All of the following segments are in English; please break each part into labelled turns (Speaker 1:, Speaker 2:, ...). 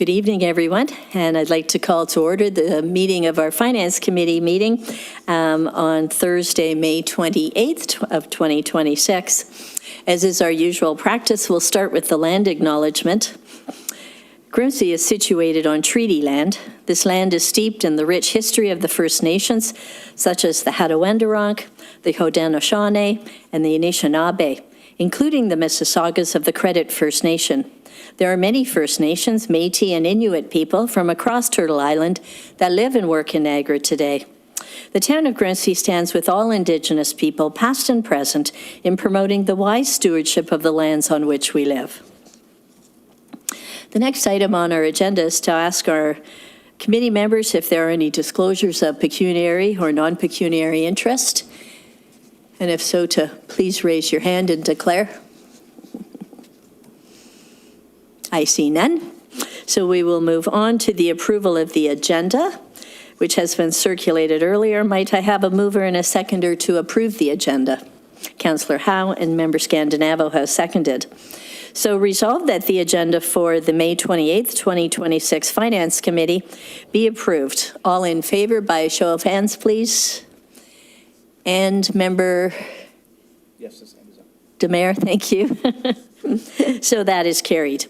Speaker 1: Good evening, everyone, and I'd like to call to order the meeting of our Finance Committee meeting on Thursday, May 28th of 2026. As is our usual practice, we'll start with the land acknowledgement. Grimsby is situated on treaty land. This land is steeped in the rich history of the First Nations, such as the Hattaway-Wendourong, the Haudenosaunee, and the Anishinaabe, including the Mississaugas of the Credit First Nation. There are many First Nations, Métis, and Inuit people from across Turtle Island that live and work in Niagara today. The town of Grimsby stands with all Indigenous people, past and present, in promoting the wise stewardship of the lands on which we live. The next item on our agenda is to ask our committee members if there are any disclosures of pecuniary or non-pecuniary interest, and if so, to please raise your hand and declare. I see none. So we will move on to the approval of the agenda, which has been circulated earlier. Might I have a mover and a seconder to approve the agenda? Councillor Howe and Member Scandinavo have seconded. So resolved that the agenda for the May 28th, 2026 Finance Committee be approved. All in favor by a show of hands, please. And Member
Speaker 2: Yes, this hand is up.
Speaker 1: Demare, thank you. So that is carried.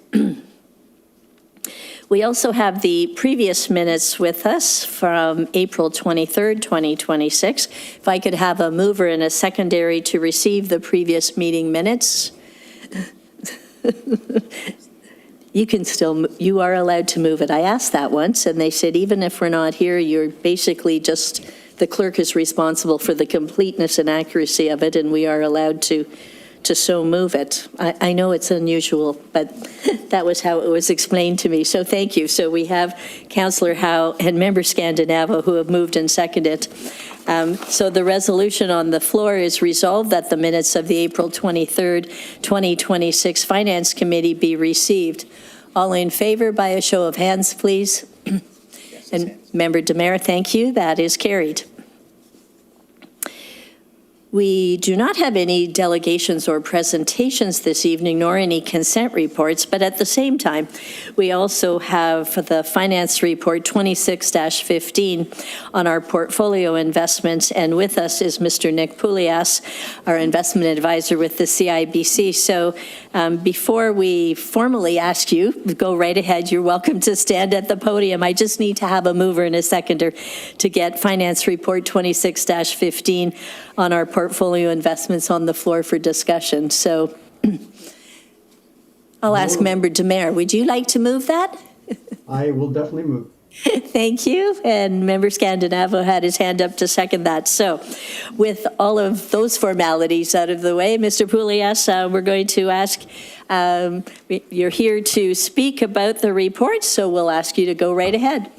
Speaker 1: We also have the previous minutes with us from April 23rd, 2026. If I could have a mover and a secondary to receive the previous meeting minutes. You are allowed to move it. I asked that once and they said, even if we're not here, you're basically just, the clerk is responsible for the completeness and accuracy of it, and we are allowed to so move it. I know it's unusual, but that was how it was explained to me, so thank you. So we have Councillor Howe and Member Scandinavo who have moved and seconded. So the resolution on the floor is resolved that the minutes of the April 23rd, 2026 Finance Committee be received. All in favor by a show of hands, please.
Speaker 2: Yes,
Speaker 1: and
Speaker 2: hands.
Speaker 1: Member Demare, thank you. That is carried. We do not have any delegations or presentations this evening, nor any consent reports, but at the same time, we also have the Finance Report 26-15 on our portfolio investments, and with us is Mr. Nick Poulias, our investment advisor with the CIBC. So before we formally ask you, go right ahead, you're welcome to stand at the podium. I just need to have a mover and a seconder to get Finance Report 26-15 on our portfolio investments on the floor for discussion. So I'll ask Member Demare, would you like to move that?
Speaker 3: I will definitely move.
Speaker 1: Thank you. And Member Scandinavo had his hand up to second that. So with all of those formalities out of the way, Mr. Poulias, we're going to ask, you're here to speak about the report, so we'll ask you to go right ahead.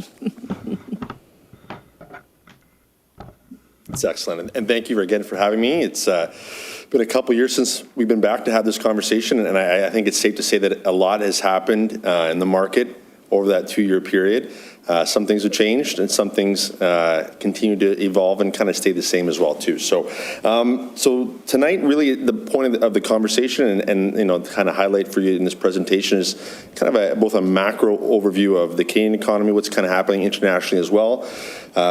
Speaker 4: It's excellent, and thank you again for having me. It's been a couple years since we've been back to have this conversation, and I think it's safe to say that a lot has happened in the market over that 2-year period. Some things have changed, and some things continue to evolve and kind of stay the same as well too. So, so tonight, really, the point of the conversation, and you know, kind of highlight for you in this presentation is kind of both a macro overview of the Canadian economy, what's kind of happening internationally as well,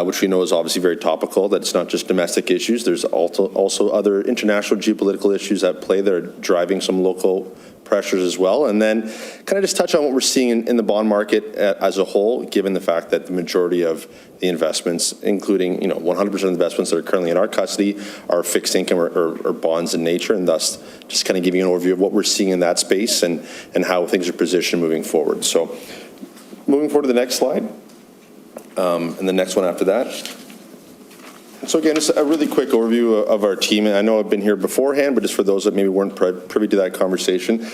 Speaker 4: which we know is obviously very topical. That it's not just domestic issues. There's also other international geopolitical issues at play that are driving some local pressures as well, and then kind of just touch on what we're seeing in the bond market as a whole, given the fact that the majority of the investments, including 100% of the investments that are currently in our custody, are fixed income or bonds in nature, and thus just kind of giving an overview of what we're seeing in that space and how things are positioned moving forward. So moving forward to the next slide, and the next one after that. So again, just a really quick overview of our team. And I know I've been here beforehand, but just for those that maybe weren't privy to that conversation.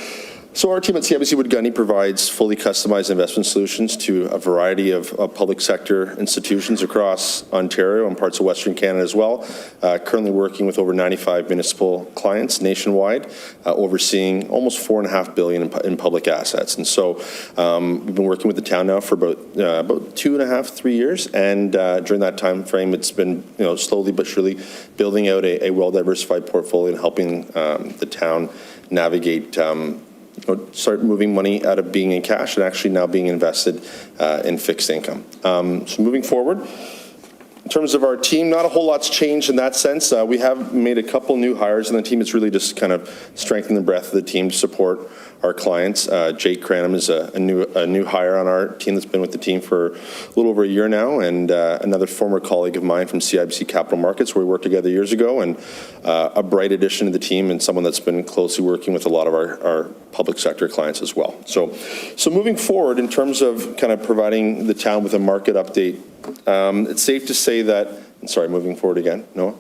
Speaker 4: So our team at CIBC Wood Gundy provides fully customized investment solutions to a variety of public sector institutions across Ontario and parts of Western Canada as well. Currently working with over 95 municipal clients nationwide, overseeing almost $4.5 billion in public assets. And so we've been working with the town now for about 2.5, 3 years, and during that time frame, it's been slowly but surely building out a well-diversified portfolio and helping the town navigate start moving money out of being in cash and actually now being invested in fixed income. So moving forward, in terms of our team, not a whole lot's changed in that sense. We have made a couple new hires in the team. It's really just kind of strengthening the breadth of the team to support our clients. Jake Cranham is a new hire on our team that's been with the team for a little over a year now, and another former colleague of mine from CIBC Capital Markets, where we worked together years ago, and a bright addition to the team and someone that's been closely working with a lot of our public sector clients as well. So moving forward, in terms of kind of providing the town with a market update, it's safe to say that, moving forward again, Noah,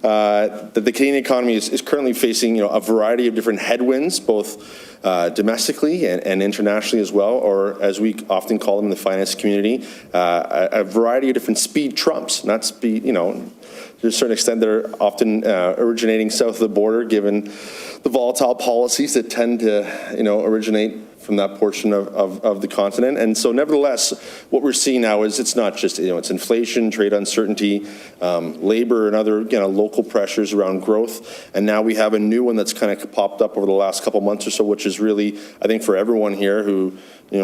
Speaker 4: that the Canadian economy is currently facing, a variety of different headwinds, both domestically and internationally as well, or as we often call them in the finance community, a variety of different speed trumps, not speed, to a certain extent they're often originating south of the border, given the volatile policies that tend to, originate from that portion of the continent. And so nevertheless, what we're seeing now is it's not just, it's inflation, trade uncertainty, labor and other, local pressures around growth. And now we have a new one that's kind of popped up over the last couple months or so, which is really, I think for everyone here who,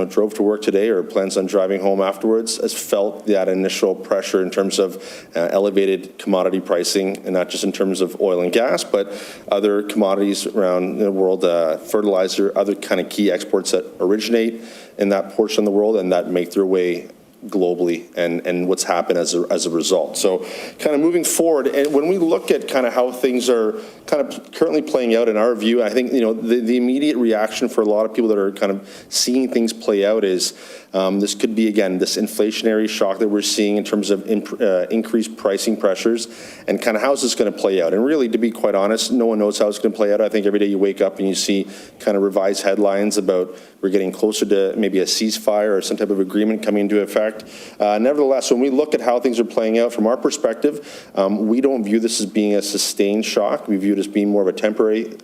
Speaker 4: drove to work today or plans on driving home afterwards, has felt that initial pressure in terms of elevated commodity pricing, and not just in terms of oil and gas, but other commodities around the world, fertilizer, other kind of key exports that originate in that portion of the world and that make their way globally, and what's happened as a result. So kind of moving forward, and when we look at kind of how things are kind of currently playing out in our view, I think, the immediate reaction for a lot of people that are kind of seeing things play out is this could be, again, this inflationary shock that we're seeing in terms of increased pricing pressures, and kind of how's this going to play out. And really, to be quite honest, no one knows how it's going to play out. I think every day you wake up and you see kind of revised headlines about we're getting closer to maybe a ceasefire or some type of agreement coming into effect. Nevertheless, when we look at how things are playing out from our perspective, we don't view this as being a sustained shock. We view it as being more of a temporary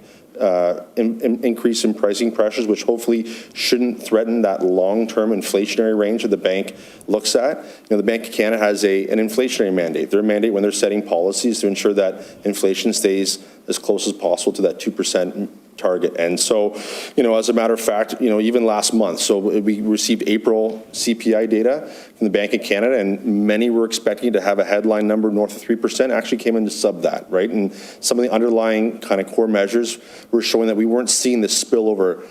Speaker 4: increase in pricing pressures, which hopefully shouldn't threaten that long-term inflationary range that the bank looks at. The Bank of Canada has an inflationary mandate. Their mandate when they're setting policies to ensure that inflation stays as close as possible to that 2% target. And so, as a matter of fact, even last month, so we received April CPI data from the Bank of Canada, and many were expecting to have a headline number north of 3%, actually came into sub that, right? And some of the underlying kind of core measures were showing that we weren't seeing this spillover,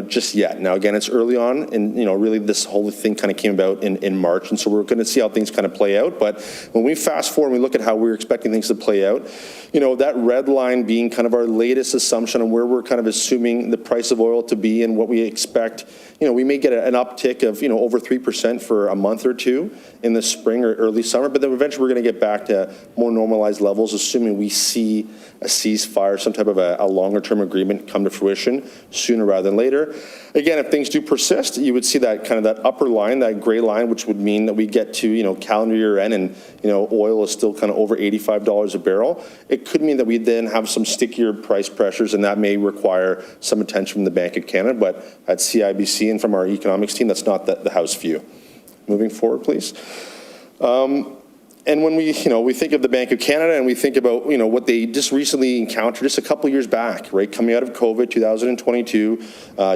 Speaker 4: just yet. Now, again, it's early on, and, really this whole thing kind of came about in March, and so we're going to see how things kind of play out. But when we fast forward and we look at how we're expecting things to play out, that red line being kind of our latest assumption on where we're kind of assuming the price of oil to be and what we expect, we may get an uptick of, over 3% for a month or two in the spring or early summer, but then eventually we're going to get back to more normalized levels, assuming we see a ceasefire, some type of a longer-term agreement come to fruition sooner rather than later. Again, if things do persist, you would see that kind of that upper line, that gray line, which would mean that we get to, calendar year end and, oil is still kind of over $85 a barrel. It could mean that we then have some stickier price pressures, and that may require some attention from the Bank of Canada. But at CIBC and from our economics team, that's not the house view. Moving forward, please. And when we think of the Bank of Canada and we think about, what they just recently encountered just a couple years back, right? Coming out of COVID, 2022,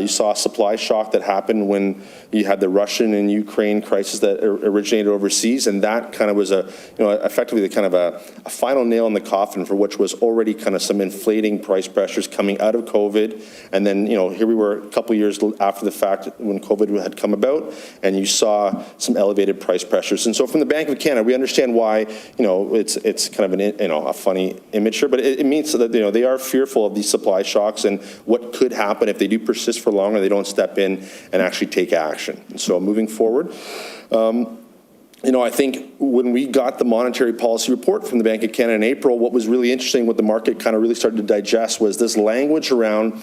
Speaker 4: you saw a supply shock that happened when you had the Russian and Ukraine crisis that originated overseas. And that kind of was effectively the kind of a final nail in the coffin for which was already kind of some inflating price pressures coming out of COVID. And then, here we were a couple years after the fact when COVID had come about, and you saw some elevated price pressures. And so from the Bank of Canada, we understand why, it's kind of a funny image here, but it means that, they are fearful of these supply shocks and what could happen if they do persist for longer, they don't step in and actually take action. And so moving forward, I think when we got the monetary policy report from the Bank of Canada in April, what was really interesting, what the market kind of really started to digest was this language around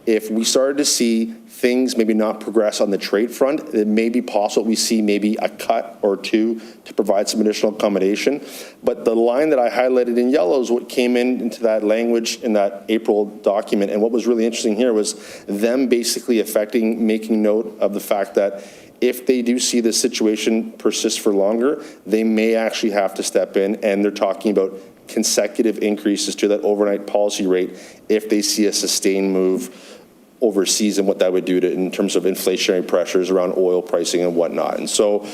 Speaker 4: if we started to see things maybe not progress on the trade front, it may be possible we see maybe a cut or two to provide some additional accommodation. But the line that I highlighted in yellow is what came into that language in that April document. And what was really interesting here was them basically making note of the fact that if they do see this situation persist for longer, they may actually have to step in, and they're talking about consecutive increases to that overnight policy rate if they see a sustained move overseas and what that would do in terms of inflationary pressures around oil pricing and whatnot. And so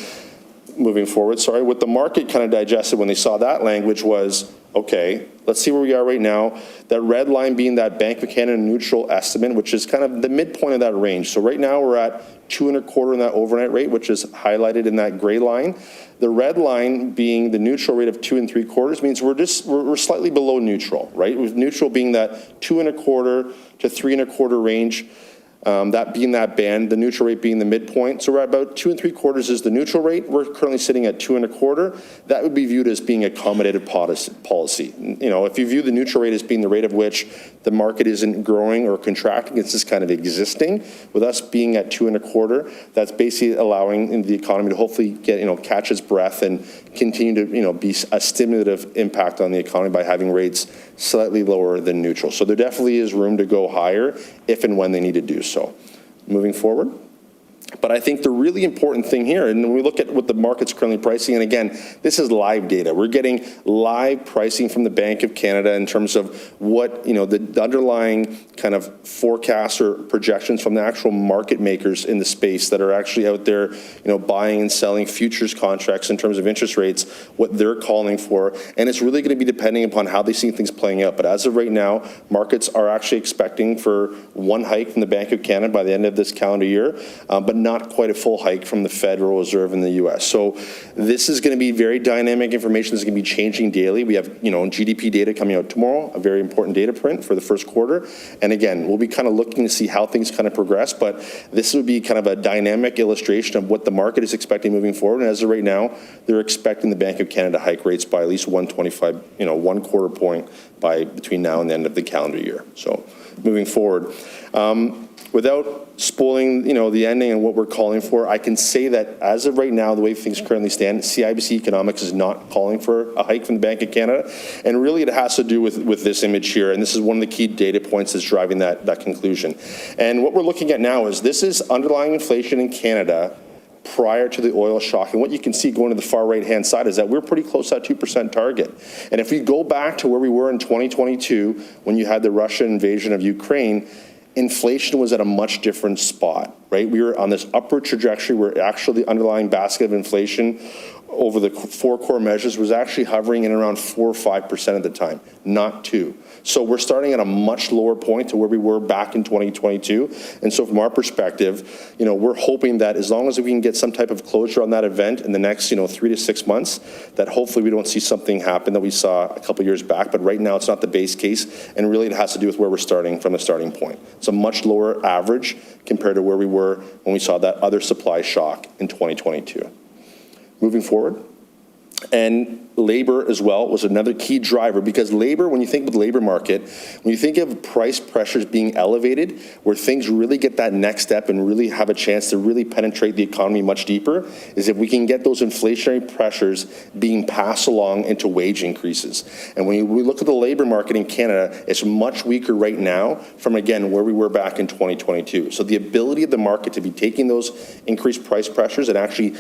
Speaker 4: moving forward, what the market kind of digested when they saw that language was, okay, let's see where we are right now. That red line being that Bank of Canada neutral estimate, which is kind of the midpoint of that range. So right now we're at 2.25 in that overnight rate, which is highlighted in that gray line. The red line being the neutral rate of 2.75 means we're slightly below neutral, right? With neutral being that 2.25 to 3.25 range. That being that band, the neutral rate being the midpoint. So we're at about 2.75 is the neutral rate. We're currently sitting at 2.25. That would be viewed as being accommodative policy. You know, if you view the neutral rate as being the rate of which the market isn't growing or contracting, it's just kind of existing. With us being at 2.25, that's basically allowing the economy to hopefully get, catch its breath and continue to, be a stimulative impact on the economy by having rates slightly lower than neutral. So there definitely is room to go higher if and when they need to do so. Moving forward. But I think the really important thing here, and when we look at what the market's currently pricing, and again, this is live data. We're getting live pricing from the Bank of Canada in terms of what, the underlying kind of forecasts or projections from the actual market makers in the space that are actually out there, buying and selling futures contracts in terms of interest rates, what they're calling for. And it's really going to be depending upon how they see things playing out. But as of right now, markets are actually expecting for one hike from the Bank of Canada by the end of this calendar year, but not quite a full hike from the Federal Reserve in the U.S. So this is going to be very dynamic information that's going to be changing daily. We have, GDP data coming out tomorrow, a very important data print for the first quarter. And again, we'll be kind of looking to see how things kind of progress, but this would be kind of a dynamic illustration of what the market is expecting moving forward. And as of right now, they're expecting the Bank of Canada to hike rates by at least 1.25, 1/4 point by between now and the end of the calendar year. So moving forward. Without spoiling, the ending and what we're calling for, I can say that as of right now, the way things currently stand, CIBC Economics is not calling for a hike from the Bank of Canada. And really it has to do with this image here. And this is one of the key data points that's driving that conclusion. And what we're looking at now is this is underlying inflation in Canada prior to the oil shock. And what you can see going to the far right-hand side is that we're pretty close to that 2% target. And if we go back to where we were in 2022, when you had the Russian invasion of Ukraine, inflation was at a much different spot, right? We were on this upward trajectory where actually the underlying basket of inflation over the 4 core measures was actually hovering in around 4 or 5% at the time, not 2. So we're starting at a much lower point to where we were back in 2022. And so from our perspective, we're hoping that as long as we can get some type of closure on that event in the next, 3 to 6 months, that hopefully we don't see something happen that we saw a couple years back. But right now it's not the base case. And really it has to do with where we're starting from the starting point. It's a much lower average compared to where we were when we saw that other supply shock in 2022. Moving forward. And labor as well was another key driver, because labor, when you think of the labor market, when you think of price pressures being elevated, where things really get that next step and really have a chance to really penetrate the economy much deeper, is if we can get those inflationary pressures being passed along into wage increases. And when we look at the labor market in Canada, it's much weaker right now from, again, where we were back in 2022. So the ability of the market to be taking those increased price pressures and actually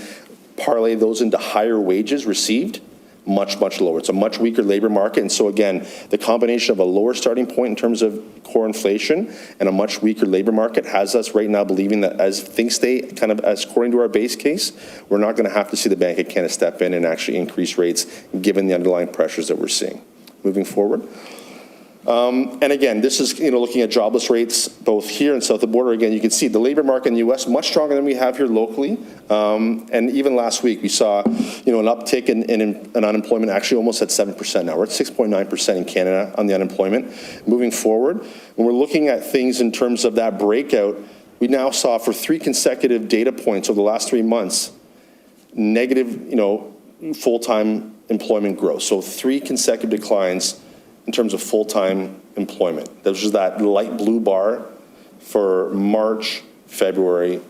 Speaker 4: parlay those into higher wages received, much, much lower. It's a much weaker labor market. And so again, the combination of a lower starting point in terms of core inflation and a much weaker labor market has us right now believing that as things stay kind of as according to our base case, we're not going to have to see the Bank of Canada step in and actually increase rates given the underlying pressures that we're seeing. Moving forward. And again, this is looking at jobless rates both here and south of the border. Again, you can see the labor market in the U.S. much stronger than we have here locally. And even last week, we saw an uptick in unemployment, actually almost at 7% now. We're at 6.9% in Canada on the unemployment. Moving forward, when we're looking at things in terms of that breakout, we now saw for 3 consecutive data points over the last 3 months, negative full-time employment growth. So 3 consecutive declines in terms of full-time employment. This is that light blue bar for March, February,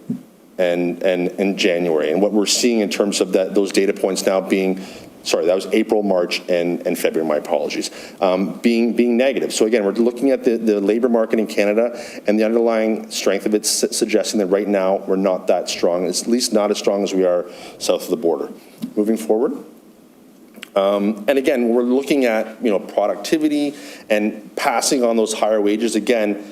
Speaker 4: and January. And what we're seeing in terms of those data points now being, sorry, that was April, March, and February, my apologies, being negative. So again, we're looking at the labor market in Canada, and the underlying strength of it suggesting that right now we're not that strong, at least not as strong as we are south of the border. Moving forward. And again, we're looking at productivity and passing on those higher wages. Again,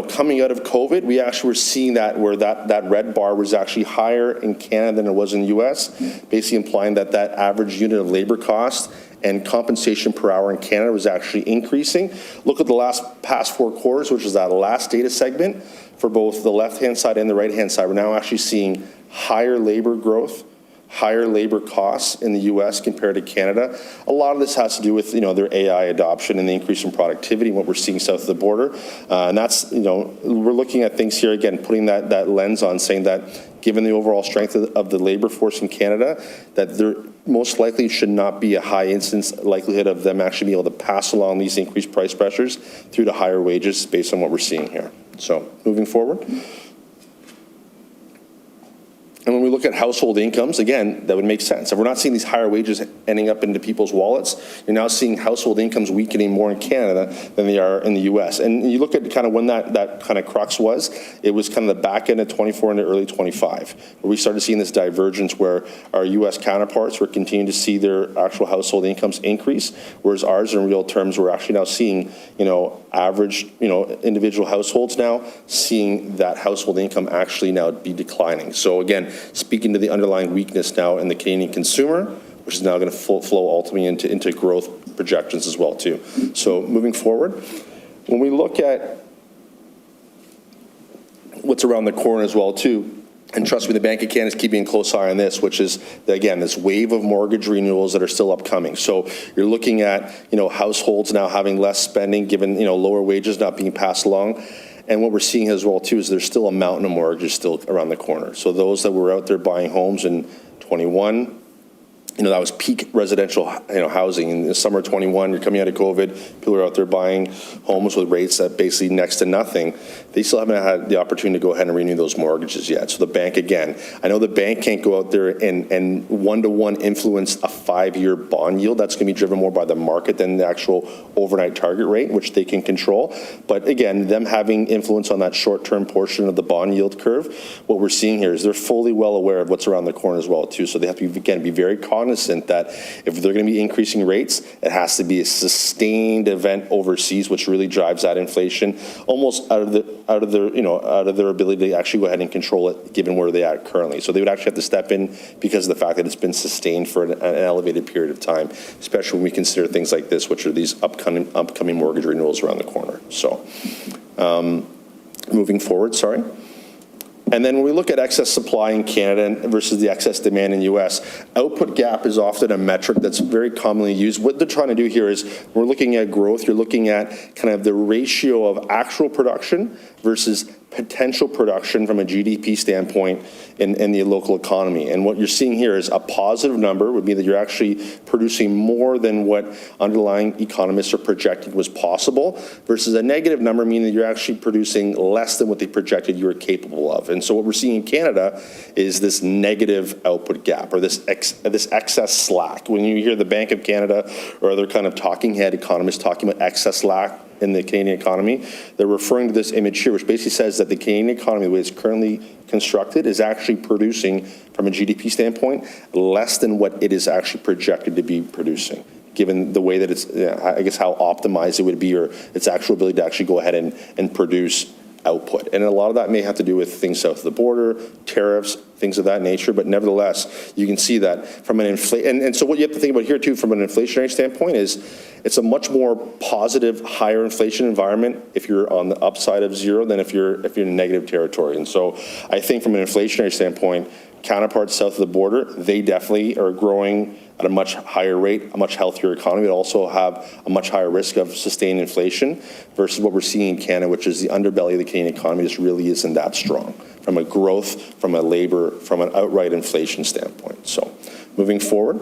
Speaker 4: coming out of COVID, we actually were seeing that where that red bar was actually higher in Canada than it was in the US, basically implying that average unit of labor cost and compensation per hour in Canada was actually increasing. Look at the past 4 quarters, which is that last data segment for both the left-hand side and the right-hand side. We're now actually seeing higher labor growth, higher labor costs in the U.S. compared to Canada. A lot of this has to do with, their AI adoption and the increase in productivity and what we're seeing south of the border. And that's, we're looking at things here, again, putting that lens on, saying that given the overall strength of the labor force in Canada, that there most likely should not be a high instance likelihood of them actually being able to pass along these increased price pressures through to higher wages based on what we're seeing here. So moving forward. And when we look at household incomes, again, that would make sense. If we're not seeing these higher wages ending up into people's wallets, you're now seeing household incomes weakening more in Canada than they are in the U.S. And you look at kind of when that kind of crux was, it was kind of the back end of 24 into early 25, where we started seeing this divergence where our U.S. counterparts were continuing to see their actual household incomes increase, whereas ours in real terms, we're actually now seeing, average, individual households now seeing that household income actually now be declining. So again, speaking to the underlying weakness now in the Canadian consumer, which is now going to flow ultimately into growth projections as well too. So moving forward, when we look at what's around the corner as well too, and trust me, the Bank of Canada is keeping a close eye on this, which is, again, this wave of mortgage renewals that are still upcoming. So you're looking at, households now having less spending given, lower wages not being passed along. And what we're seeing as well, too, is there's still a mountain of mortgages still around the corner. So those that were out there buying homes in 21, that was peak residential, housing. In the summer of 21, you're coming out of COVID, people are out there buying homes with rates that basically next to nothing. They still haven't had the opportunity to go ahead and renew those mortgages yet. So the bank, again, I know the bank can't go out there and one-to-one influence a 5-year bond yield. That's going to be driven more by the market than the actual overnight target rate, which they can control. But again, them having influence on that short-term portion of the bond yield curve, what we're seeing here is they're fully well aware of what's around the corner as well, too. So they have to, again, be very cognizant that if they're going to be increasing rates, it has to be a sustained event overseas, which really drives that inflation almost out of their ability to actually go ahead and control it, given where they are currently. So they would actually have to step in because of the fact that it's been sustained for an elevated period of time, especially when we consider things like this, which are these upcoming mortgage renewals around the corner. So moving forward, sorry. And then when we look at excess supply in Canada versus the excess demand in the U.S., output gap is often a metric that's very commonly used. What they're trying to do here is we're looking at growth. You're looking at kind of the ratio of actual production versus potential production from a GDP standpoint in the local economy. And what you're seeing here is a positive number would be that you're actually producing more than what underlying economists are projecting was possible, versus a negative number meaning that you're actually producing less than what they projected you were capable of. And so what we're seeing in Canada is this negative output gap, or this excess slack. When you hear the Bank of Canada or other kind of talking head economists talking about excess slack in the Canadian economy, they're referring to this image here, which basically says that the Canadian economy, the way it's currently constructed, is actually producing, from a GDP standpoint, less than what it is actually projected to be producing, given the way that it's, I guess, how optimized it would be, or its actual ability to actually go ahead and produce output. And a lot of that may have to do with things south of the border, tariffs, things of that nature, but nevertheless, you can see that from an inflation. And so what you have to think about here too, from an inflationary standpoint, is it's a much more positive, higher inflation environment if you're on the upside of zero than if you're in negative territory. And so I think from an inflationary standpoint, counterparts south of the border, they definitely are growing at a much higher rate, a much healthier economy, but also have a much higher risk of sustained inflation versus what we're seeing in Canada, which is the underbelly of the Canadian economy just really isn't that strong from a growth, from a labor, from an outright inflation standpoint. So moving forward,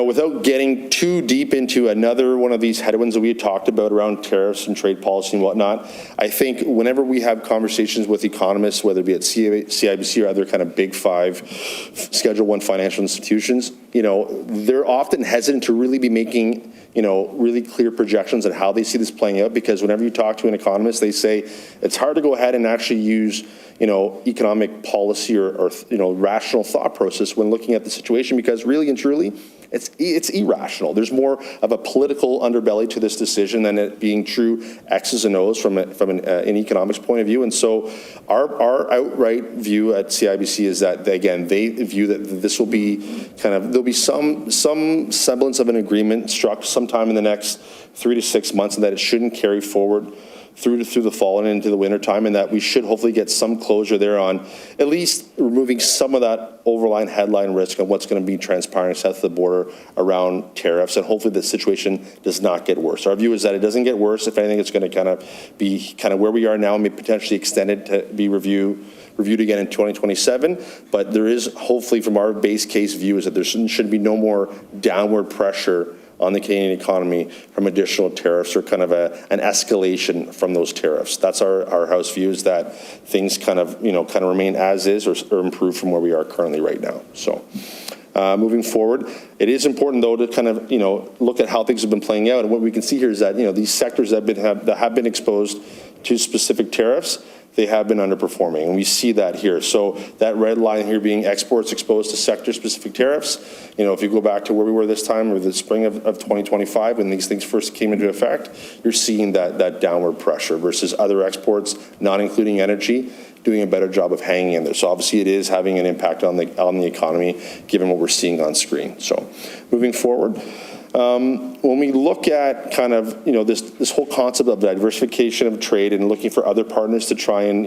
Speaker 4: without getting too deep into another one of these headwinds that we had talked about around tariffs and trade policy and whatnot, I think whenever we have conversations with economists, whether it be at CIBC or other kind of big five Schedule I financial institutions, they're often hesitant to really be making, really clear projections on how they see this playing out, because whenever you talk to an economist, they say it's hard to go ahead and actually use economic policy or rational thought process when looking at the situation, because really and truly, it's irrational. There's more of a political underbelly to this decision than it being true X's and O's from an economics point of view. And so our outright view at CIBC is that, again, they view that this will be there'll be some semblance of an agreement struck sometime in the next 3 to 6 months, and that it shouldn't carry forward through the fall and into the winter time, and that we should hopefully get some closure there on at least removing some of that overlying headline risk of what's going to be transpiring south of the border around tariffs, and hopefully the situation does not get worse. Our view is that it doesn't get worse. If anything, it's going to be where we are now, and may potentially extended to be reviewed again in 2027. But there is, hopefully, from our base case view, is that there should be no more downward pressure on the Canadian economy from additional tariffs or an escalation from those tariffs. That's our House view, is that things remain as is or improve from where we are currently right now. So moving forward, it is important though to look at how things have been playing out. And what we can see here is that these sectors that have been exposed to specific tariffs, they have been underperforming, and we see that here. So that red line here being exports exposed to sector-specific tariffs. If you go back to where we were this time, or the spring of 2025, when these things first came into effect, you're seeing that downward pressure versus other exports, not including energy, doing a better job of hanging in there. So obviously it is having an impact on the economy, given what we're seeing on screen. So moving forward, when we look at this whole concept of diversification of trade and looking for other partners to try and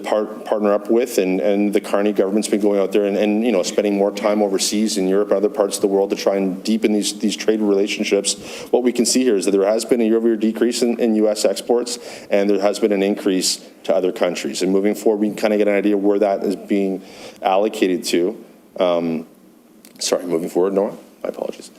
Speaker 4: partner up with, and the Carney government's been going out there and spending more time overseas in Europe and other parts of the world to try and deepen these trade relationships. What we can see here is that there has been a year-over-year decrease in U.S. exports, and there has been an increase to other countries. And moving forward, we can get an idea of where that is being allocated to. Moving forward, Noah, my apologies.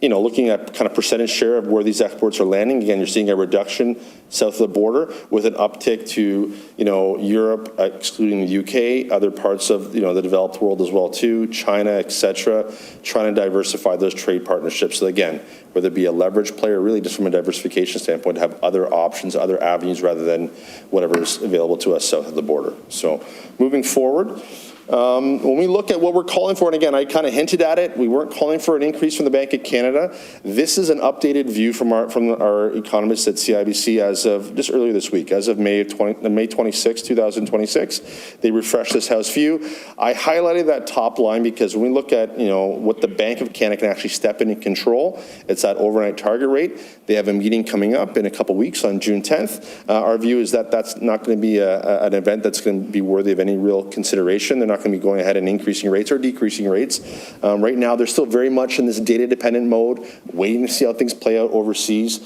Speaker 4: Looking at percentage share of where these exports are landing, again, you're seeing a reduction south of the border with an uptick to, Europe, excluding the UK, other parts of, the developed world as well too, China, etc., trying to diversify those trade partnerships. So again, whether it be a leverage player, really just from a diversification standpoint, to have other options, other avenues, rather than whatever is available to us south of the border. So moving forward, when we look at what we're calling for, and again, I hinted at it, we weren't calling for an increase from the Bank of Canada. This is an updated view from our economists at CIBC as of just earlier this week, as of May 26, 2026. They refreshed this House view. I highlighted that top line because when we look at what the Bank of Canada can actually step in and control, it's that overnight target rate. They have a meeting coming up in a couple weeks on June 10th. Our view is that that's not going to be an event that's going to be worthy of any real consideration. They're not going to be going ahead and increasing rates or decreasing rates. Right now, they're still very much in this data-dependent mode, waiting to see how things play out overseas.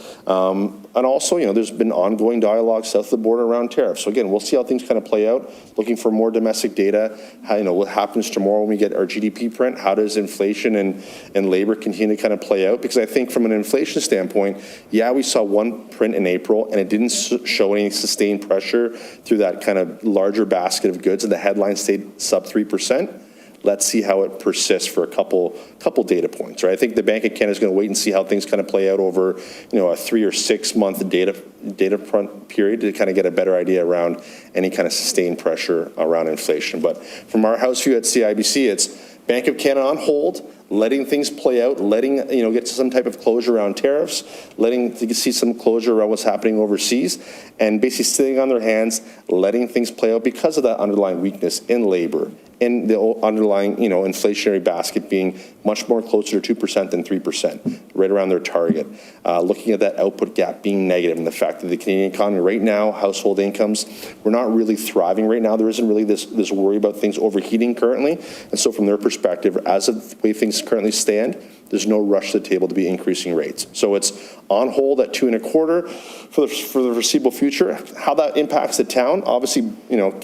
Speaker 4: And also, there's been ongoing dialogue south of the border around tariffs. So again, we'll see how things play out, looking for more domestic data. What happens tomorrow when we get our GDP print? How does inflation and labor continue to play out? Because I think from an inflation standpoint, yeah, we saw one print in April, and it didn't show any sustained pressure through that larger basket of goods, and the headline stayed sub 3%. Let's see how it persists for a couple data points, right? I think the Bank of Canada is going to wait and see how things play out over, a 3 or 6 month data front period to get a better idea around any sustained pressure around inflation. But from our house view at CIBC, it's Bank of Canada on hold, letting things play out, letting, get to some type of closure around tariffs, letting see some closure around what's happening overseas, and basically sitting on their hands, letting things play out because of that underlying weakness in labor, in the underlying, inflationary basket being much more closer to 2% than 3%, right around their target. Looking at that output gap being negative, and the fact that the Canadian economy right now, household incomes, we're not really thriving right now. There isn't really this worry about things overheating currently. And so from their perspective, as of the way things currently stand, there's no rush to the table to be increasing rates. So it's on hold at 2.25 for the foreseeable future. How that impacts the town, obviously,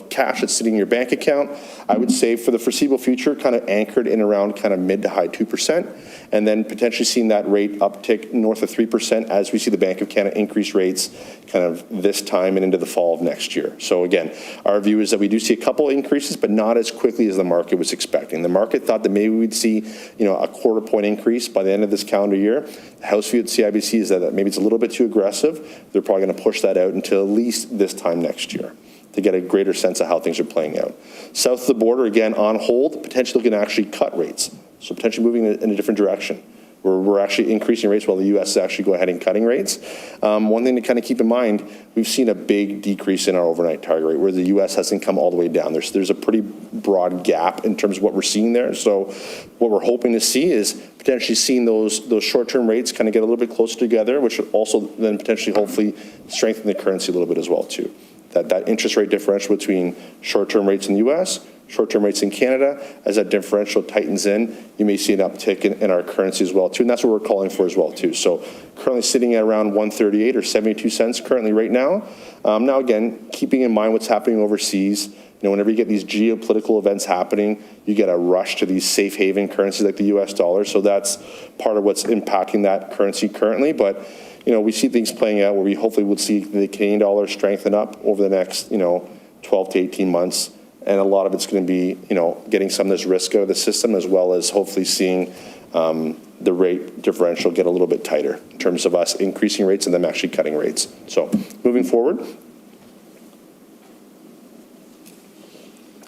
Speaker 4: cash that's sitting in your bank account, I would say for the foreseeable future, anchored in around mid to high 2%, and then potentially seeing that rate uptick north of 3% as we see the Bank of Canada increase rates this time and into the fall of next year. So again, our view is that we do see a couple increases, but not as quickly as the market was expecting. The market thought that maybe we'd see, a 0.25 point increase by the end of this calendar year. The House view at CIBC is that maybe it's a little bit too aggressive. They're probably going to push that out until at least this time next year to get a greater sense of how things are playing out. South of the border, again, on hold, potentially going to actually cut rates. So potentially moving in a different direction. We're actually increasing rates while the U.S. is actually going ahead and cutting rates. One thing to kind of keep in mind, we've seen a big decrease in our overnight target rate where the U.S. hasn't come all the way down. There's a pretty broad gap in terms of what we're seeing there. So what we're hoping to see is potentially seeing those short-term rates kind of get a little bit closer together, which would also then potentially hopefully strengthen the currency a little bit as well too. That interest rate differential between short-term rates in the U.S., short-term rates in Canada, as that differential tightens in, you may see an uptick in our currency as well too, and that's what we're calling for as well too. So currently sitting at around 138 or 72 cents currently right now. Now again, keeping in mind what's happening overseas, whenever you get these geopolitical events happening, you get a rush to these safe haven currencies like the U.S. dollar. So that's part of what's impacting that currency currently. But we see things playing out where we hopefully would see the Canadian dollar strengthen up over the next 12 to 18 months. And a lot of it's going to be, getting some of this risk out of the system, as well as hopefully seeing the rate differential get a little bit tighter in terms of us increasing rates and them actually cutting rates. So moving forward,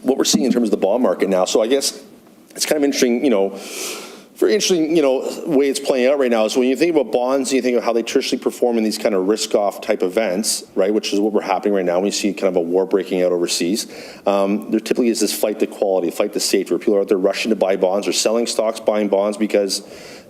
Speaker 4: what we're seeing in terms of the bond market now. So I guess it's kind of interesting, very interesting, way it's playing out right now is when you think about bonds and you think of how they traditionally perform in these kind of risk-off type events, right, which is what we're happening right now when you see kind of a war breaking out overseas. There typically is this flight to quality, flight to safety, where people are out there rushing to buy bonds or selling stocks, buying bonds because,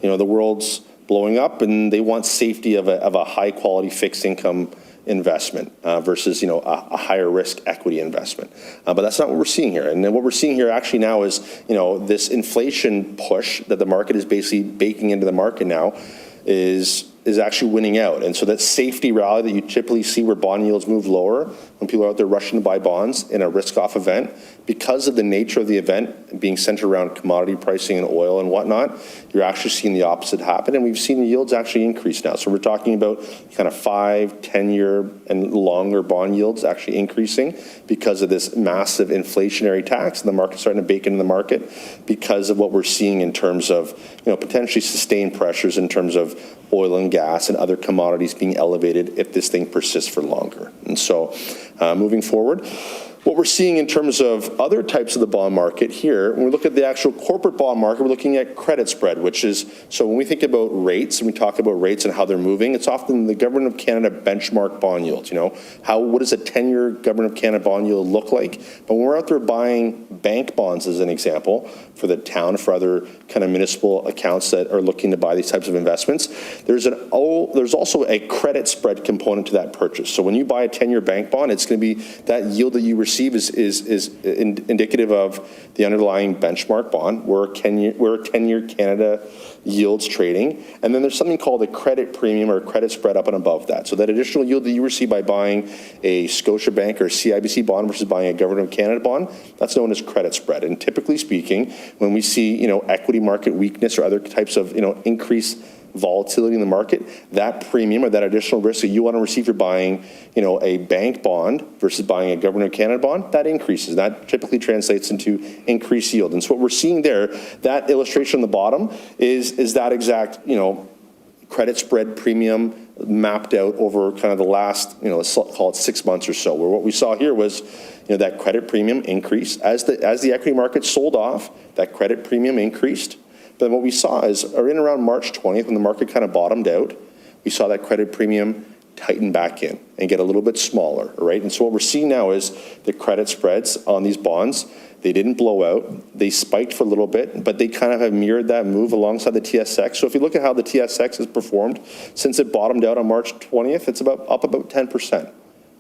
Speaker 4: the world's blowing up and they want safety of a high-quality fixed income investment versus a higher risk equity investment, but that's not what we're seeing here. And then what we're seeing here actually now is this inflation push that the market is basically baking into the market now is actually winning out. And so that safety rally that you typically see where bond yields move lower when people are out there rushing to buy bonds in a risk-off event, because of the nature of the event being centered around commodity pricing and oil and whatnot, you're actually seeing the opposite happen. And we've seen the yields actually increase now. So we're talking about kind of 5, 10-year and longer bond yields actually increasing because of this massive inflationary tax. And the market's starting to bake into the market because of what we're seeing in terms of, potentially sustained pressures in terms of oil and gas and other commodities being elevated if this thing persists for longer. And so moving forward, what we're seeing in terms of other types of the bond market here, when we look at the actual corporate bond market, we're looking at credit spread, which is, so when we think about rates and we talk about rates and how they're moving, it's often the Government of Canada benchmark bond yields. What does a 10-year Government of Canada bond yield look like? But when we're out there buying bank bonds, as an example, for the town, for other kind of municipal accounts that are looking to buy these types of investments, there's also a credit spread component to that purchase. So when you buy a 10-year bank bond, it's going to be that yield that you receive is indicative of the underlying benchmark bond, where a 10-year Canada yields trading. And then there's something called a credit premium or a credit spread up and above that. So that additional yield that you receive by buying a Scotiabank or CIBC bond versus buying a Government of Canada bond, that's known as credit spread. And typically speaking, when we see, equity market weakness or other types of, increased volatility in the market, that premium or that additional risk that you want to receive for buying, a bank bond versus buying a Government of Canada bond, that increases. That typically translates into increased yield. And so what we're seeing there, that illustration on the bottom is that exact, credit spread premium mapped out over kind of the last, let's call it 6 months or so, where what we saw here was, that credit premium increased. As the equity market sold off, that credit premium increased. But what we saw is, in around March 20th, when the market kind of bottomed out, we saw that credit premium tighten back in and get a little bit smaller, right? And so what we're seeing now is the credit spreads on these bonds, they didn't blow out. They spiked for a little bit, but they kind of have mirrored that move alongside the TSX. So if you look at how the TSX has performed since it bottomed out on March 20th, it's up about 10%.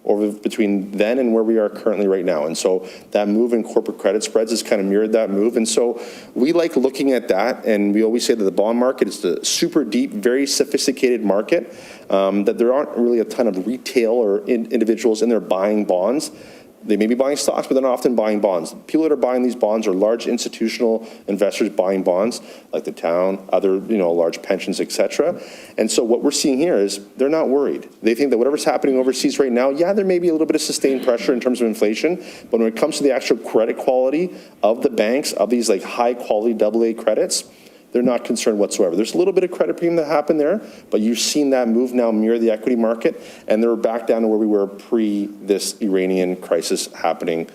Speaker 4: Over between then and where we are currently right now. And so that move in corporate credit spreads has kind of mirrored that move. And so we like looking at that, and we always say that the bond market is a super deep, very sophisticated market, that there aren't really a ton of retail or individuals in there buying bonds. They may be buying stocks, but they're not often buying bonds. People that are buying these bonds are large institutional investors buying bonds, like the town, other large pensions, et cetera. And so what we're seeing here is they're not worried. They think that whatever's happening overseas right now, yeah, there may be a little bit of sustained pressure in terms of inflation, but when it comes to the actual credit quality of the banks, of these like high quality AA credits, they're not concerned whatsoever. There's a little bit of credit premium that happened there, but you've seen that move now mirror the equity market, and they're back down to where we were pre this Iranian crisis happening,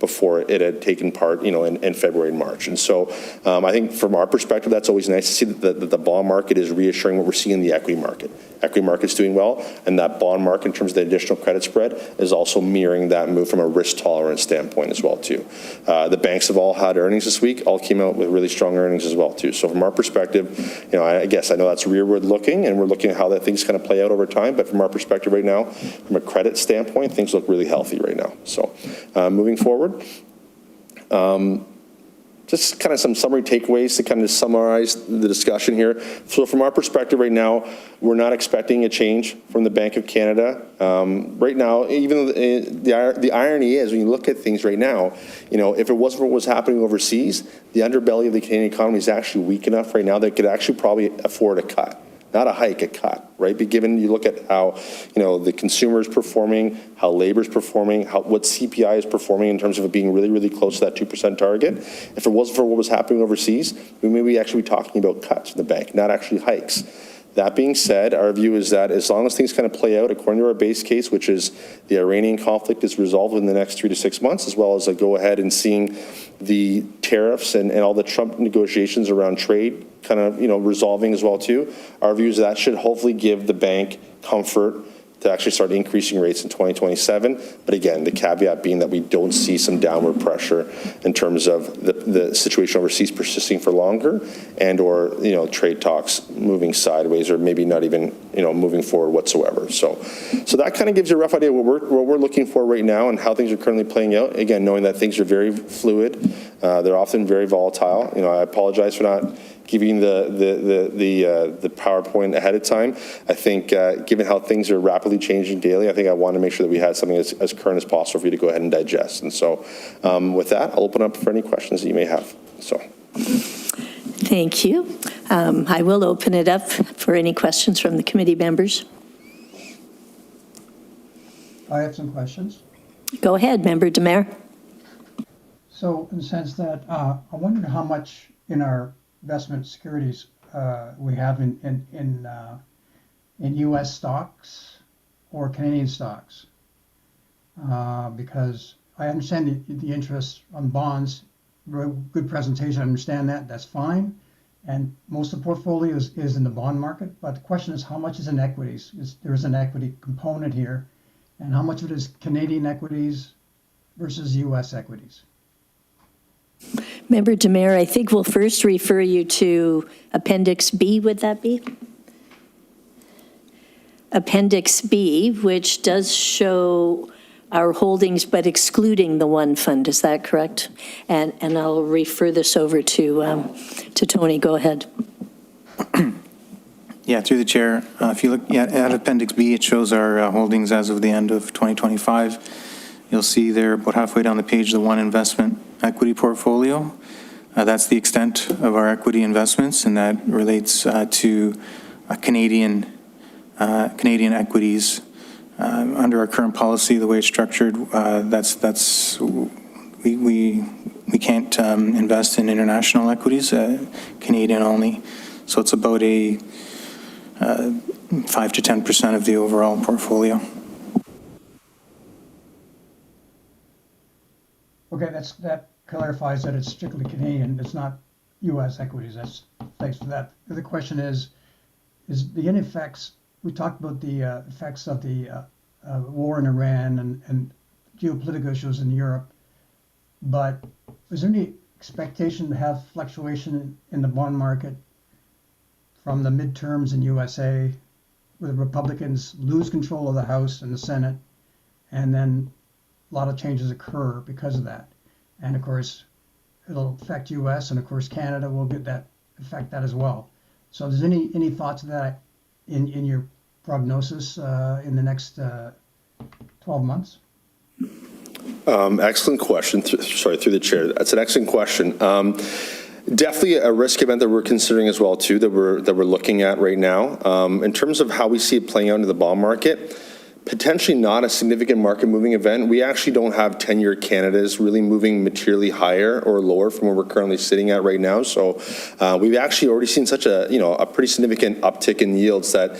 Speaker 4: before it had taken part, in February and March. And so I think from our perspective, that's always nice to see that the bond market is reassuring what we're seeing in the equity market. Equity market's doing well, and that bond market, in terms of the additional credit spread, is also mirroring that move from a risk tolerance standpoint as well, too. The banks have all had earnings this week, all came out with really strong earnings as well, too. So from our perspective, I guess I know that's rearward looking, and we're looking at how that things kind of play out over time, but from our perspective right now, from a credit standpoint, things look really healthy right now. So moving forward, just kind of some summary takeaways to kind of summarize the discussion here. So from our perspective right now, we're not expecting a change from the Bank of Canada. Right now, even though the irony is, when you look at things right now, if it wasn't for what was happening overseas, the underbelly of the Canadian economy is actually weak enough right now that it could actually probably afford a cut. Not a hike, a cut, right? But given you look at how, the consumer is performing, how labor is performing, what CPI is performing in terms of it being really, really close to that 2% target. If it wasn't for what was happening overseas, we may be actually talking about cuts in the bank, not actually hikes. That being said, our view is that as long as things kind of play out according to our base case, which is the Iranian conflict is resolved in the next 3 to 6 months, as well as a go ahead and seeing the tariffs and all the Trump negotiations around trade kind of, resolving as well too, our view is that should hopefully give the bank comfort to actually start increasing rates in 2027. But again, the caveat being that we don't see some downward pressure in terms of the situation overseas persisting for longer and or, trade talks moving sideways or maybe not even, moving forward whatsoever. So that kind of gives you a rough idea of what we're looking for right now and how things are currently playing out. Again, knowing that things are very fluid. They're often very volatile. I apologize for not giving the PowerPoint ahead of time. I think given how things are rapidly changing daily, I think I want to make sure that we had something as current as possible for you to go ahead and digest. And so with that, I'll open up for any questions that you may have. So.
Speaker 1: Thank you. I will open it up for any questions from the committee members.
Speaker 3: I have some questions.
Speaker 1: Go ahead, Member Demare.
Speaker 3: So in the sense that I wondered how much in our investment securities we have in U.S. stocks or Canadian stocks, because I understand the interest on bonds. Good presentation. I understand that. That's fine, and most of the portfolio is in the bond market. But the question is, how much is in equities? There's an equity component here, and how much of it is Canadian equities versus U.S. equities?
Speaker 1: Member Demare, I think we'll first refer you to Appendix B, would that be? Appendix B, which does show our holdings, but excluding the one fund, is that correct? And I'll refer this over to Tony. Go ahead.
Speaker 5: Yeah, through the chair. If you look at Appendix B, it shows our holdings as of the end of 2025. You'll see there about halfway down the page, the one investment equity portfolio. That's the extent of our equity investments, and that relates to Canadian equities. Under our current policy, the way it's structured, we can't invest in international equities, Canadian only. So it's about a 5 to 10% of the overall portfolio.
Speaker 3: Okay, that clarifies that it's strictly Canadian. It's not U.S. equities. Thanks for that. The other question is the effects. We talked about the effects of the war in Iran and geopolitical issues in Europe, but is there any expectation to have fluctuation in the bond market from the midterms in USA, where the Republicans lose control of the House and the Senate, and then a lot of changes occur because of that? And of course, it'll affect U.S. and of course Canada will affect that as well. So there's any thoughts of that in your prognosis in the next 12 months?
Speaker 4: Excellent question. Through the chair. That's an excellent question. Definitely a risk event that we're considering as well too, that we're looking at right now. In terms of how we see it playing out in the bond market, potentially not a significant market moving event. We actually don't have 10-year Canadas really moving materially higher or lower from where we're currently sitting at right now. So we've actually already seen such a pretty significant uptick in yields that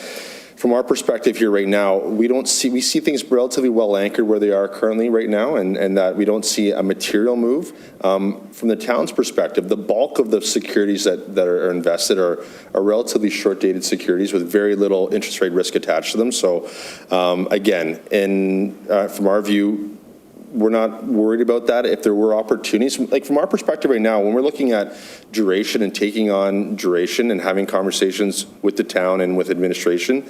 Speaker 4: from our perspective here right now, we see things relatively well anchored where they are currently right now, and that we don't see a material move. From the town's perspective, the bulk of the securities that are invested are relatively short-dated securities with very little interest rate risk attached to them. So again, from our view, we're not worried about that. If there were opportunities, like from our perspective right now, when we're looking at duration and taking on duration and having conversations with the town and with administration,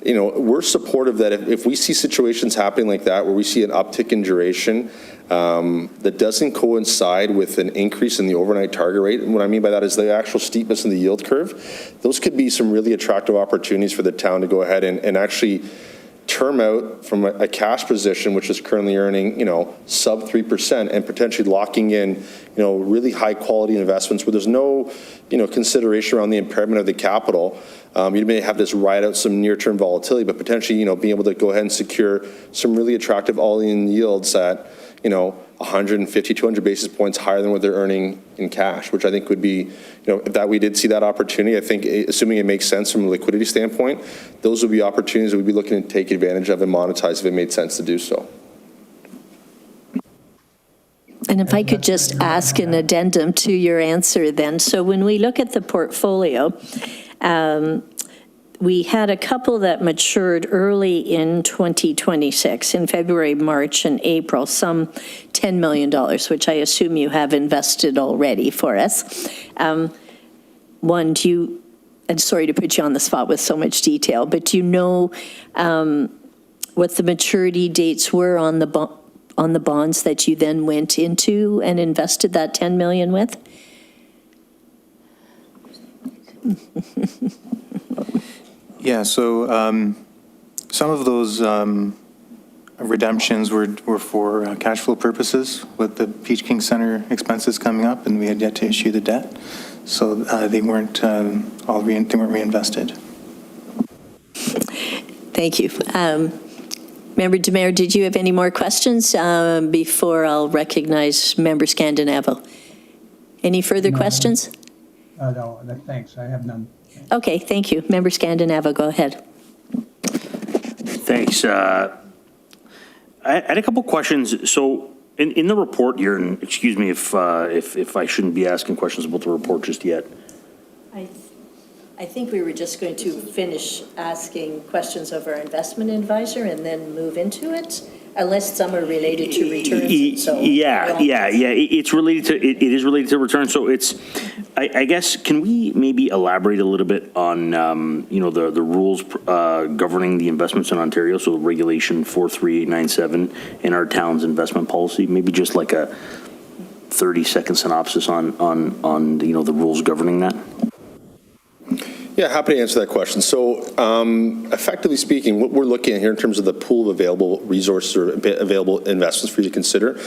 Speaker 4: we're supportive that if we see situations happening like that, where we see an uptick in duration that doesn't coincide with an increase in the overnight target rate, and what I mean by that is the actual steepness in the yield curve, those could be some really attractive opportunities for the town to go ahead and actually term out from a cash position, which is currently earning, sub 3%, and potentially locking in, really high quality investments where there's no, consideration around the impairment of the capital. You may have this ride out some near-term volatility, but potentially, being able to go ahead and secure some really attractive all-in yields at, 150, 200 basis points higher than what they're earning in cash, which I think would be, if that we did see that opportunity, I think, assuming it makes sense from a liquidity standpoint, those would be opportunities that we'd be looking to take advantage of and monetize if it made sense to do so.
Speaker 1: And if I could just ask an addendum to your answer then. So when we look at the portfolio, we had a couple that matured early in 2026, in February, March, and April, some $10 million, which I assume you have invested already for us. One, and sorry to put you on the spot with so much detail, but do you know what the maturity dates were on the bonds that you then went into and invested that $10 million with?
Speaker 5: Yeah, so some of those redemptions were for cash flow purposes with the Peach King Center expenses coming up, and we had yet to issue the debt. So they weren't reinvested.
Speaker 1: Thank you. Member Demare, did you have any more questions before I'll recognize Member Scandinavo? Any further questions?
Speaker 3: No, thanks. I have none.
Speaker 1: Okay, thank you. Member Scandinavo, go ahead.
Speaker 6: Thanks. I had a couple questions. So in the report here, and excuse me if I shouldn't be asking questions about the report just yet.
Speaker 1: I think we were just going to finish asking questions of our investment advisor and then move into it, unless some are related to returns. So
Speaker 6: Yeah. It's related to, it is related to returns. So it's, I guess, can we maybe elaborate a little bit on, the rules governing the investments in Ontario? So Regulation 43897 in our town's investment policy, maybe just like a 30-second synopsis on the rules governing that?
Speaker 4: Yeah, happy to answer that question. So effectively speaking, what we're looking at here in terms of the pool of available resources or available investments for you to consider,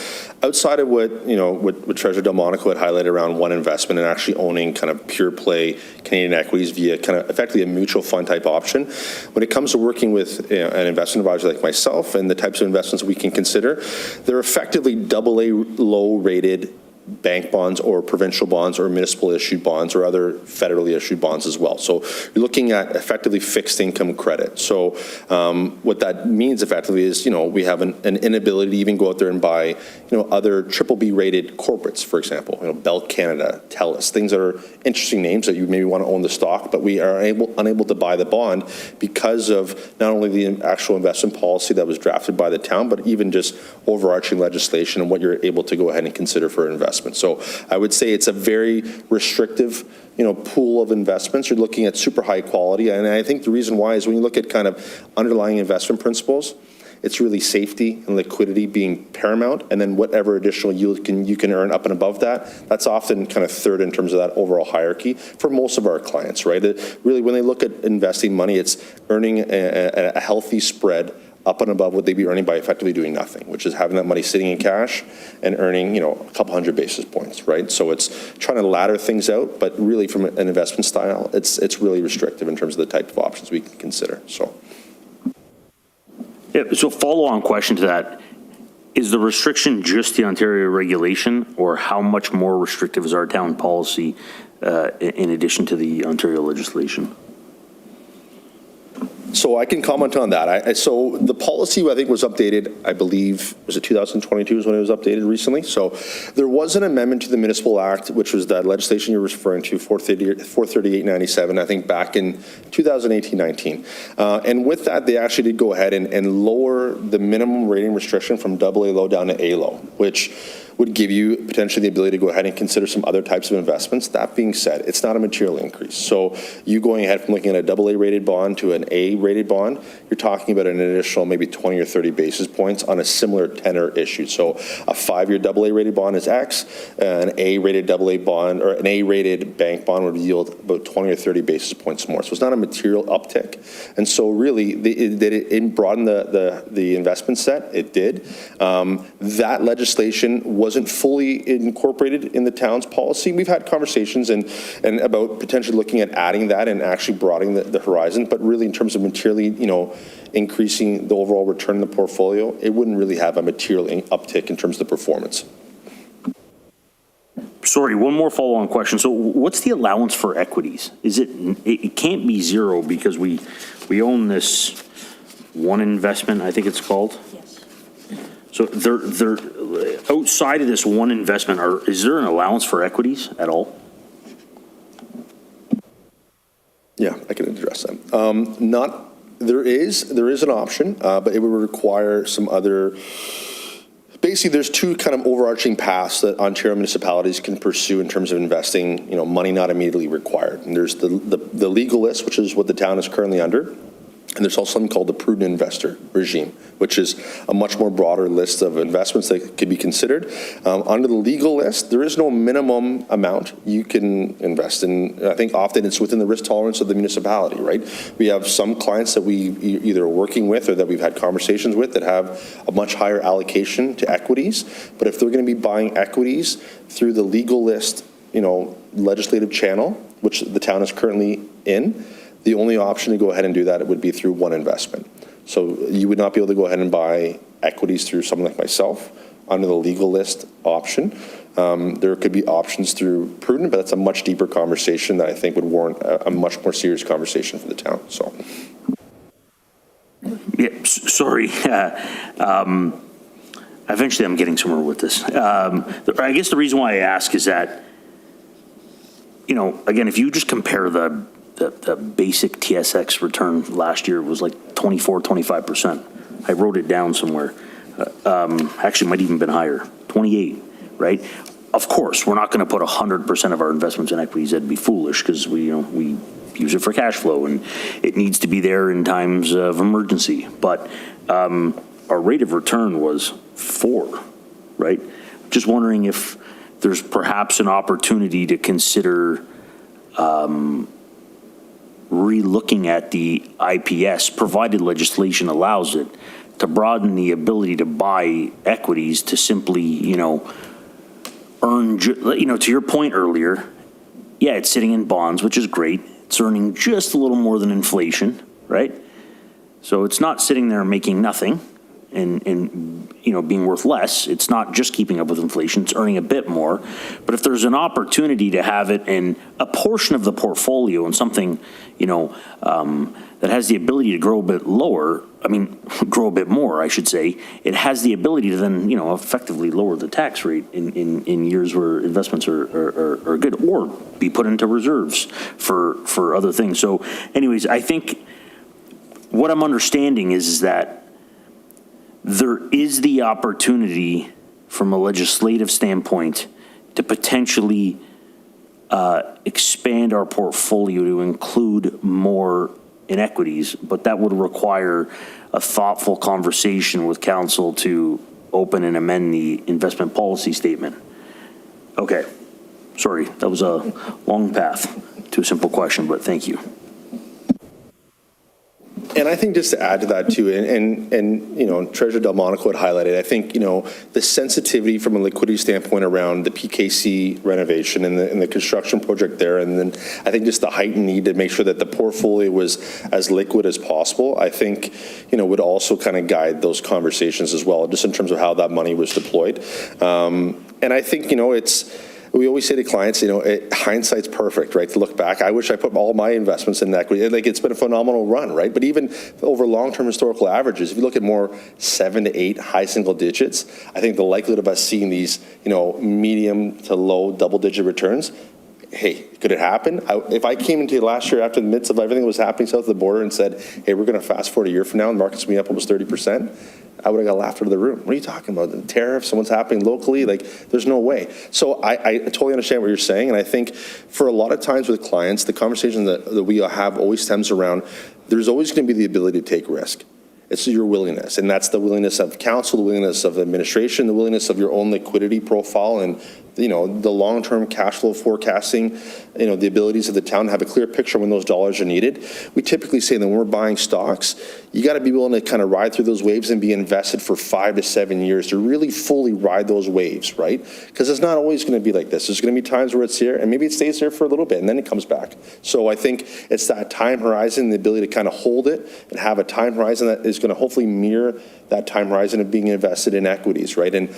Speaker 4: outside of what Treasurer Delmonico had highlighted around one investment and actually owning kind of pure play Canadian equities via kind of effectively a mutual fund type option, when it comes to working with an investment advisor like myself and the types of investments we can consider, they're effectively AA low rated bank bonds or provincial bonds or municipal issued bonds or other federally issued bonds as well. So you're looking at effectively fixed income credit. So what that means effectively is, we have an inability to even go out there and buy, other BBB rated corporates, for example, Bell Canada, TELUS, things that are interesting names that you maybe want to own the stock, but we are unable to buy the bond because of not only the actual investment policy that was drafted by the town, but even just overarching legislation and what you're able to go ahead and consider for investment. So I would say it's a very restrictive, pool of investments. You're looking at super high quality. And I think the reason why is when you look at kind of underlying investment principles, it's really safety and liquidity being paramount. And then whatever additional yield you can earn up and above that, that's often kind of third in terms of that overall hierarchy for most of our clients, right? Really, when they look at investing money, it's earning a healthy spread up and above what they'd be earning by effectively doing nothing, which is having that money sitting in cash and earning, a couple hundred basis points, right? So it's trying to ladder things out, but really from an investment style, it's really restrictive in terms of the type of options we can consider, so.
Speaker 6: Yeah, so follow-on question to that, is the restriction just the Ontario regulation, or how much more restrictive is our town policy in addition to the Ontario legislation?
Speaker 4: So I can comment on that. So the policy, I think, was updated, I believe, was it 2022 is when it was updated recently? So there was an amendment to the Municipal Act, which was that legislation you're referring to, 43897, I think back in 2018-19. And with that, they actually did go ahead and lower the minimum rating restriction from AA low down to A low, which would give you potentially the ability to go ahead and consider some other types of investments. That being said, it's not a material increase. So you going ahead from looking at a AA rated bond to an A rated bond, you're talking about an additional maybe 20 or 30 basis points on a similar tenor issue. So a 5-year AA rated bond is X, an A rated AA bond or an A rated bank bond would yield about 20 or 30 basis points more. So it's not a material uptick. And so really, it broadened the investment set. It did. That legislation wasn't fully incorporated in the town's policy. We've had conversations and about potentially looking at adding that and actually broadening the horizon, but really in terms of materially, increasing the overall return in the portfolio, it wouldn't really have a material uptick in terms of the performance.
Speaker 6: Sorry, one more follow-on question. So what's the allowance for equities? It can't be zero because we own this one investment, I think it's called?
Speaker 1: Yes.
Speaker 6: So they're outside of this one investment, is there an allowance for equities at all?
Speaker 4: Yeah, I can address that. There is an option, but it would require some other. Basically, there's two kind of overarching paths that Ontario municipalities can pursue in terms of investing, money not immediately required. And there's the legal list, which is what the town is currently under. And there's also something called the prudent investor regime, which is a much more broader list of investments that could be considered. Under the legal list, there is no minimum amount you can invest in. I think often it's within the risk tolerance of the municipality, right? We have some clients that we either are working with or that we've had conversations with that have a much higher allocation to equities. But if they're going to be buying equities through the legal list, legislative channel, which the town is currently in, the only option to go ahead and do that would be through one investment. So you would not be able to go ahead and buy equities through someone like myself under the legal list option. There could be options through prudent, but that's a much deeper conversation that I think would warrant a much more serious conversation for the town. So.
Speaker 6: Yeah, sorry. Eventually I'm getting somewhere with this. I guess the reason why I ask is that, again, if you just compare the basic TSX return last year was like 25%. I wrote it down somewhere. Actually, might even been higher, 28, right? Of course, we're not going to put 100% of our investments in equities. That'd be foolish because we use it for cash flow and it needs to be there in times of emergency. But our rate of return was 4, right? Just wondering if there's perhaps an opportunity to consider re-looking at the IPS, provided legislation allows it, to broaden the ability to buy equities to simply, earn, to your point earlier, yeah, it's sitting in bonds, which is great. It's earning just a little more than inflation, right? So it's not sitting there making nothing and being worth less. It's not just keeping up with inflation. It's earning a bit more. But if there's an opportunity to have it in a portion of the portfolio and something, that has the ability to grow a bit grow a bit more, I should say, it has the ability to then, effectively lower the tax rate in years where investments are good, or be put into reserves for other things. So anyways, I think what I'm understanding is that there is the opportunity from a legislative standpoint to potentially expand our portfolio to include more inequities, but that would require a thoughtful conversation with council to open and amend the investment policy statement. Okay, sorry, that was a long path to a simple question, but thank you.
Speaker 4: And I think just to add to that too, and Treasurer Delmonico had highlighted, I think, the sensitivity from a liquidity standpoint around the PKC renovation and the construction project there, and then I think just the heightened need to make sure that the portfolio was as liquid as possible, I think, would also kind of guide those conversations as well, just in terms of how that money was deployed. And I think, we always say to clients, hindsight's perfect, right? To look back, I wish I put all my investments in equity. Like, it's been a phenomenal run, right? But even over long-term historical averages, if you look at more 7 to 8 high single digits, I think the likelihood of us seeing these, medium to low double-digit returns, hey, could it happen? If I came into last year after the midst of everything that was happening south of the border and said, hey, we're going to fast forward a year from now and the market's going to be up almost 30%, I would have got laughed out of the room. What are you talking about? The tariffs, what's happening locally? Like, there's no way. So I totally understand what you're saying. And I think for a lot of times with clients, the conversation that we have always stems around, there's always going to be the ability to take risk. It's your willingness, and that's the willingness of counsel, the willingness of administration, the willingness of your own liquidity profile, and the long-term cash flow forecasting, the abilities of the town to have a clear picture when those dollars are needed. We typically say that when we're buying stocks, you got to be willing to kind of ride through those waves and be invested for 5 to 7 years to really fully ride those waves, right? Because it's not always going to be like this. There's going to be times where it's here, and maybe it stays there for a little bit, and then it comes back. So I think it's that time horizon, the ability to kind of hold it and have a time horizon that is going to hopefully mirror that time horizon of being invested in equities, right? And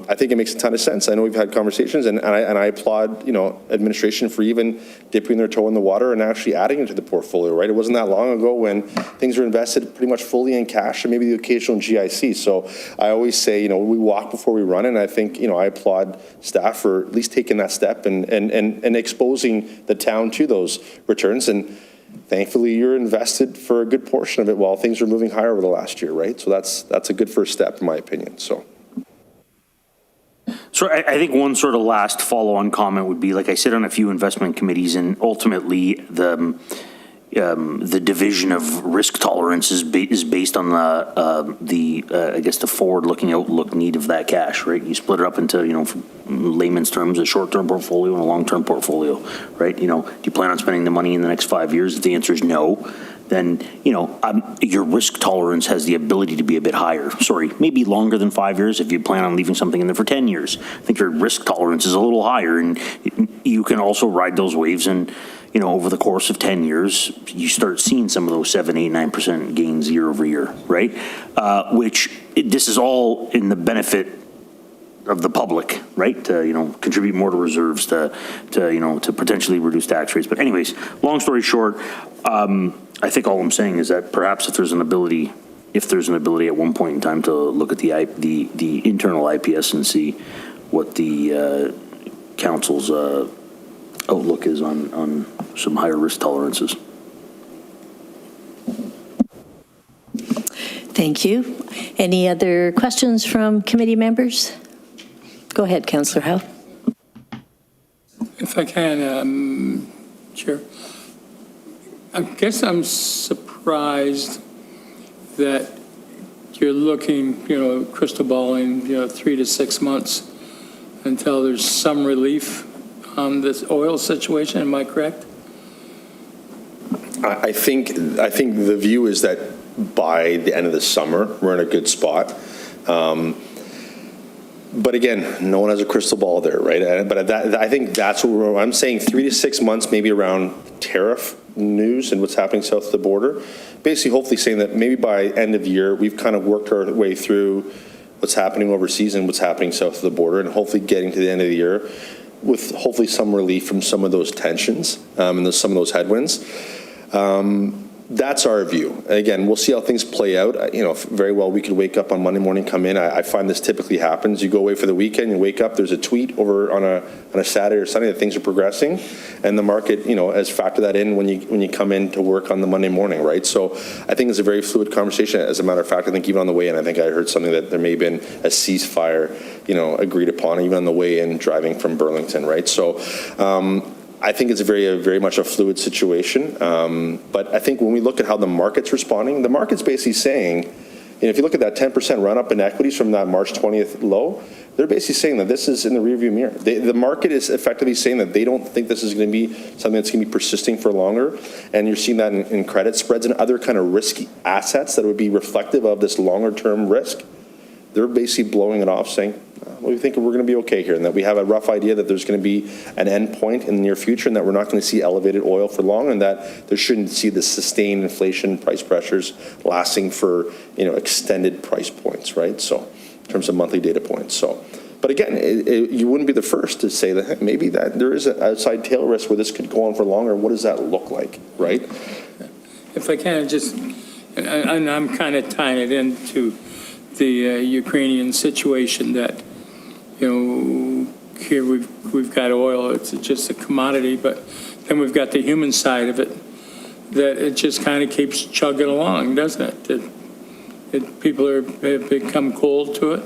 Speaker 4: I think it makes a ton of sense. I know we've had conversations, and I applaud, administration for even dipping their toe in the water and actually adding it to the portfolio, right? It wasn't that long ago when things were invested pretty much fully in cash and maybe the occasional GIC. So I always say, we walk before we run, and I think, I applaud staff for at least taking that step and exposing the town to those returns. And thankfully, you're invested for a good portion of it while things are moving higher over the last year, right? So that's a good first step, in my opinion. So
Speaker 6: I think one sort of last follow-on comment would be, like, I sit on a few investment committees, and ultimately the division of risk tolerance is based on I guess the forward-looking outlook need of that cash, right? You split it up into, in layman's terms, a short-term portfolio and a long-term portfolio, right? Do you plan on spending the money in the next 5 years? If the answer is no, then, your risk tolerance has the ability to be a bit higher. Sorry, maybe longer than 5 years if you plan on leaving something in there for 10 years. I think your risk tolerance is a little higher, and you can also ride those waves, and, over the course of 10 years, you start seeing some of those 7, 8, 9% gains year over year, right? This is all in the benefit of the public, right? To, contribute more to reserves, to potentially reduce tax rates. But anyways, long story short, I think all I'm saying is that perhaps if there's an ability at one point in time to look at the internal IPS and see what the council's outlook is on some higher risk tolerances.
Speaker 1: Thank you. Any other questions from committee members? Go ahead, Councillor Howe.
Speaker 7: If I can, Chair. I guess I'm surprised that you're looking, crystal balling, 3 to 6 months until there's some relief on this oil situation. Am I correct?
Speaker 4: I think the view is that by the end of the summer, we're in a good spot. But again, no one has a crystal ball there, right? But I think that's what I'm saying, 3 to 6 months, maybe around tariff news and what's happening south of the border. Basically, hopefully saying that maybe by end of year, we've kind of worked our way through what's happening overseas and what's happening south of the border, and hopefully getting to the end of the year with hopefully some relief from some of those tensions and some of those headwinds. That's our view. Again, we'll see how things play out. Very well, we could wake up on Monday morning, come in. I find this typically happens. You go away for the weekend, you wake up, there's a tweet over on a Saturday or Sunday that things are progressing, and the market, has factored that in when you come in to work on the Monday morning, right? So I think it's a very fluid conversation. As a matter of fact, I think even on the way in, I think I heard something that there may have been a ceasefire, agreed upon even on the way in driving from Burlington, right? So, I think it's very much a fluid situation. But I think when we look at how the market's responding, the market's basically saying, if you look at that 10% run up in equities from that March 20th low, they're basically saying that this is in the rearview mirror. The market is effectively saying that they don't think this is going to be something that's going to be persisting for longer. And you're seeing that in credit spreads and other kind of risky assets that would be reflective of this longer term risk. They're basically blowing it off, saying, we think we're going to be okay here, and that we have a rough idea that there's going to be an end point in the near future, and that we're not going to see elevated oil for long, and that there shouldn't see the sustained inflation price pressures lasting for extended price points, right? So in terms of monthly data points. But But again, you wouldn't be the first to say that hey, maybe that there is an outside tail risk where this could go on for longer. What does that look like, right?
Speaker 7: If I can, and I'm kind of tying it into the Ukrainian situation that, here we've got oil, it's just a commodity, but then we've got the human side of it, that it just kind of keeps chugging along, doesn't it? People have become cold to it.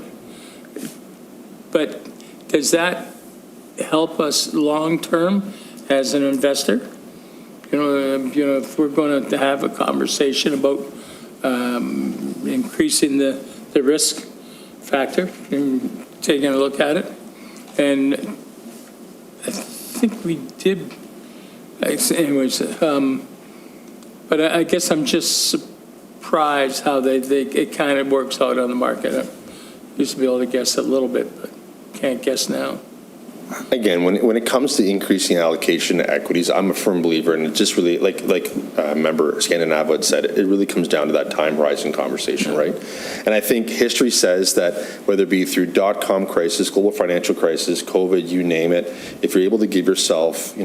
Speaker 7: But does that help us long-term as an investor? If we're going to have a conversation about increasing the risk factor and taking a look at it, and I think we did, anyways, but I guess I'm just surprised how it kind of works out on the market. I used to be able to guess a little bit, but can't guess now.
Speaker 4: Again, when it comes to increasing allocation to equities, I'm a firm believer, and it just really, like member Scandinava had said, it really comes down to that time horizon conversation, right? And I think history says that whether it be through dot-com crisis, global financial crisis, COVID, you name it, if you're able to give yourself,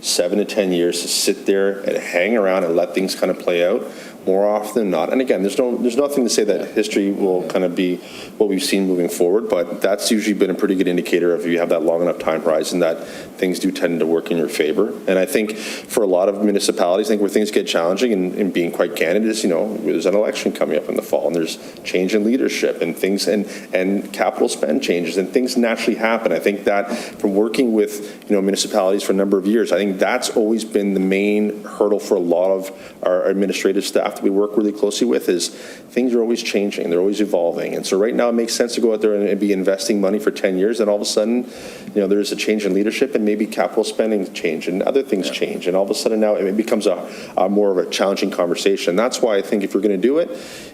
Speaker 4: 7 to 10 years to sit there and hang around and let things kind of play out, more often than not. And again, there's nothing to say that history will kind of be what we've seen moving forward, but that's usually been a pretty good indicator of if you have that long enough time horizon that things do tend to work in your favor. And I think for a lot of municipalities, I think where things get challenging and being quite candid is, there's an election coming up in the fall and there's change in leadership and things and capital spend changes and things naturally happen. I think that from working with, municipalities for a number of years, I think that's always been the main hurdle for a lot of our administrative staff that we work really closely with is things are always changing, they're always evolving. And so right now it makes sense to go out there and be investing money for 10 years and all of a sudden, there's a change in leadership and maybe capital spending change and other things change. And all of a sudden now it becomes a more of a challenging conversation. That's why I think if you're going to do it,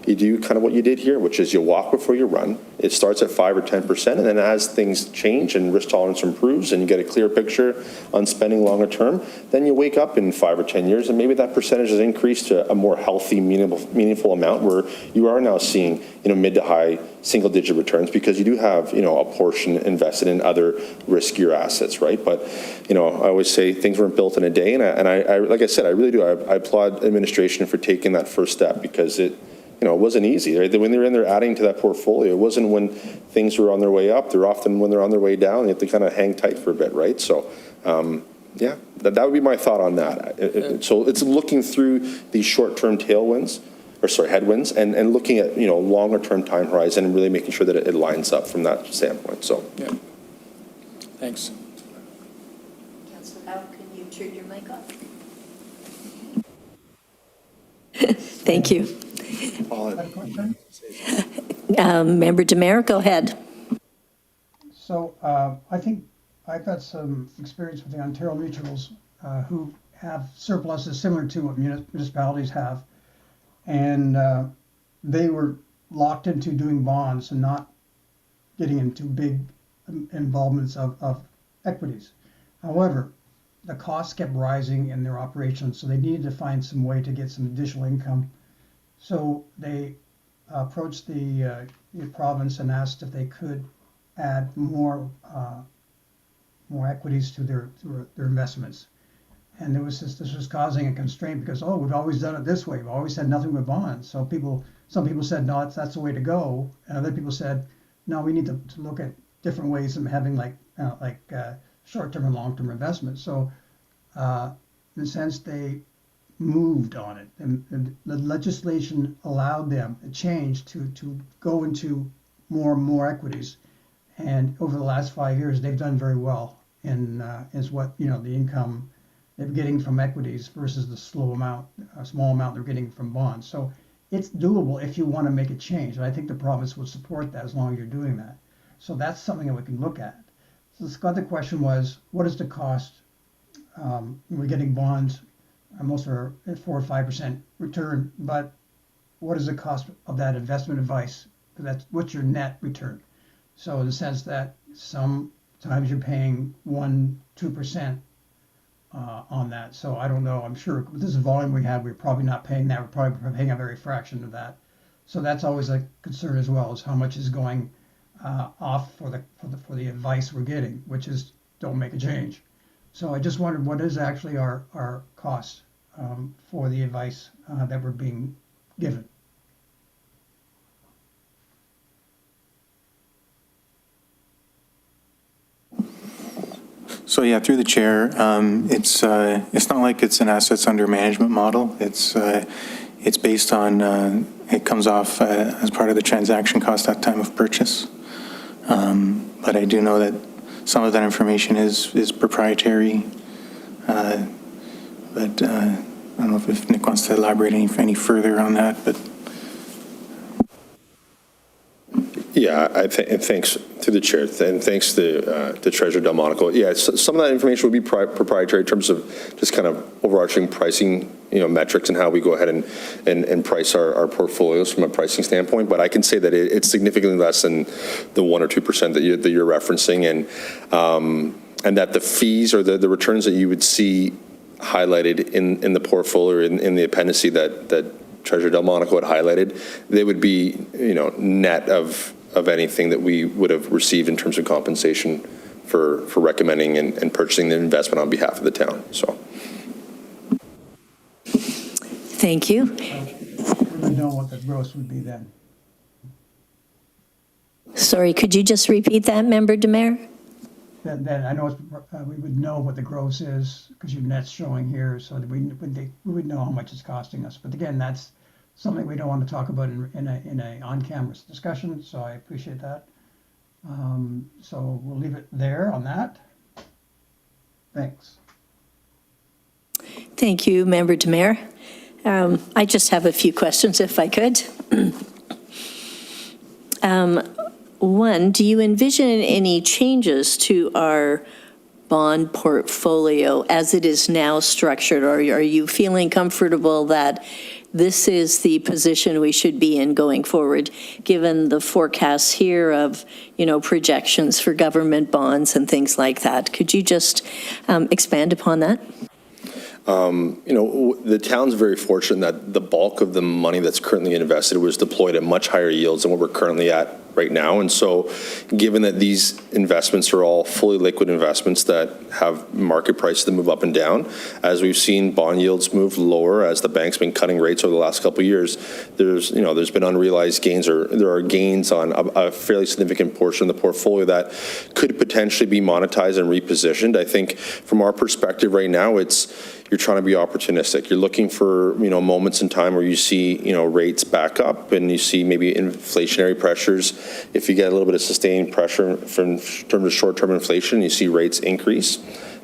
Speaker 4: you do kind of what you did here, which is you walk before you run. It starts at 5 or 10%, and then as things change and risk tolerance improves and you get a clear picture on spending longer term, then you wake up in 5 or 10 years and maybe that percentage has increased to a more healthy, meaningful amount where you are now seeing, mid to high single-digit returns because you do have, a portion invested in other riskier assets, right? But, I always say things weren't built in a day, and I like I said, I really do. I applaud administration for taking that first step because it wasn't easy, right? When they're in there adding to that portfolio, it wasn't when things were on their way up. They're often when they're on their way down, you have to kind of hang tight for a bit, right? So, yeah, that would be my thought on that. So it's looking through these short-term headwinds, and looking at, longer-term time horizon and really making sure that it lines up from that standpoint, so.
Speaker 7: Yeah. Thanks.
Speaker 1: Councillor Howe, can you turn your mic off? Thank you.
Speaker 3: Got a question?
Speaker 1: Member Demare, go ahead.
Speaker 3: So I think I've got some experience with the Ontario Mutuals who have surpluses similar to what municipalities have. And they were locked into doing bonds and not getting into big involvements of equities. However, the costs kept rising in their operations, so they needed to find some way to get some additional income. So they approached the province and asked if they could add more equities to their investments. And this was causing a constraint because, we've always done it this way. We've always had nothing but bonds. So some people said, no, that's the way to go. And other people said, no, we need to look at different ways of having like short-term and long-term investments. So in a sense, they moved on it. And the legislation allowed them a change to go into more and more equities. And over the last 5 years, they've done very well in is what, the income they're getting from equities versus the small amount they're getting from bonds. So it's doable if you want to make a change. And I think the province would support that as long as you're doing that. So that's something that we can look at. So the other question was, what is the cost? We're getting bonds, most are at 4 or 5% return, but what is the cost of that investment advice? Because what's your net return? So in the sense that sometimes you're paying 1-2%. On that. So I don't know. I'm sure with this volume we have, we're probably not paying that. We're probably paying a very fraction of that. So that's always a concern as well, is how much is going off for the advice we're getting, which is don't make a change. So I just wondered what is actually our cost for the advice that we're being given.
Speaker 5: So yeah, through the chair, it's not like it's an assets under management model. It's based on, it comes off as part of the transaction cost at time of purchase. But I do know that some of that information is proprietary. But I don't know if Nick wants to elaborate any further on that, but.
Speaker 4: Yeah, and thanks to the chair, and thanks to Treasurer Delmonico. Yeah, some of that information would be proprietary in terms of just kind of overarching pricing, metrics and how we go ahead and price our portfolios from a pricing standpoint. But I can say that it's significantly less than the 1 or 2% that you're referencing, and that the fees or the returns that you would see highlighted in the portfolio in the appendice that Treasurer Delmonico had highlighted, they would be, net of anything that we would have received in terms of compensation for recommending and purchasing the investment on behalf of the town. So,
Speaker 1: Thank you.
Speaker 3: We would know what the gross would be then.
Speaker 1: Sorry, could you just repeat that, Member Demare?
Speaker 3: Then I know we would know what the gross is because your net's showing here, so that we would know how much it's costing us. But again, that's something we don't want to talk about in a on-camera discussion, so I appreciate that. So we'll leave it there on that. Thanks.
Speaker 1: Thank you, Member Demare. I just have a few questions, if I could. One, do you envision any changes to our bond portfolio as it is now structured? Or are you feeling comfortable that this is the position we should be in going forward, given the forecasts here of, projections for government bonds and things like that? Could you just expand upon that?
Speaker 4: The town's very fortunate that the bulk of the money that's currently invested was deployed at much higher yields than what we're currently at right now. And so given that these investments are all fully liquid investments that have market prices that move up and down, as we've seen bond yields move lower as the bank's been cutting rates over the last couple of years, there's been unrealized gains, or there are gains on a fairly significant portion of the portfolio that could potentially be monetized and repositioned. I think from our perspective right now, you're trying to be opportunistic. You're looking for, moments in time where you see, rates back up and you see maybe inflationary pressures. If you get a little bit of sustained pressure in terms of short-term inflation, you see rates increase,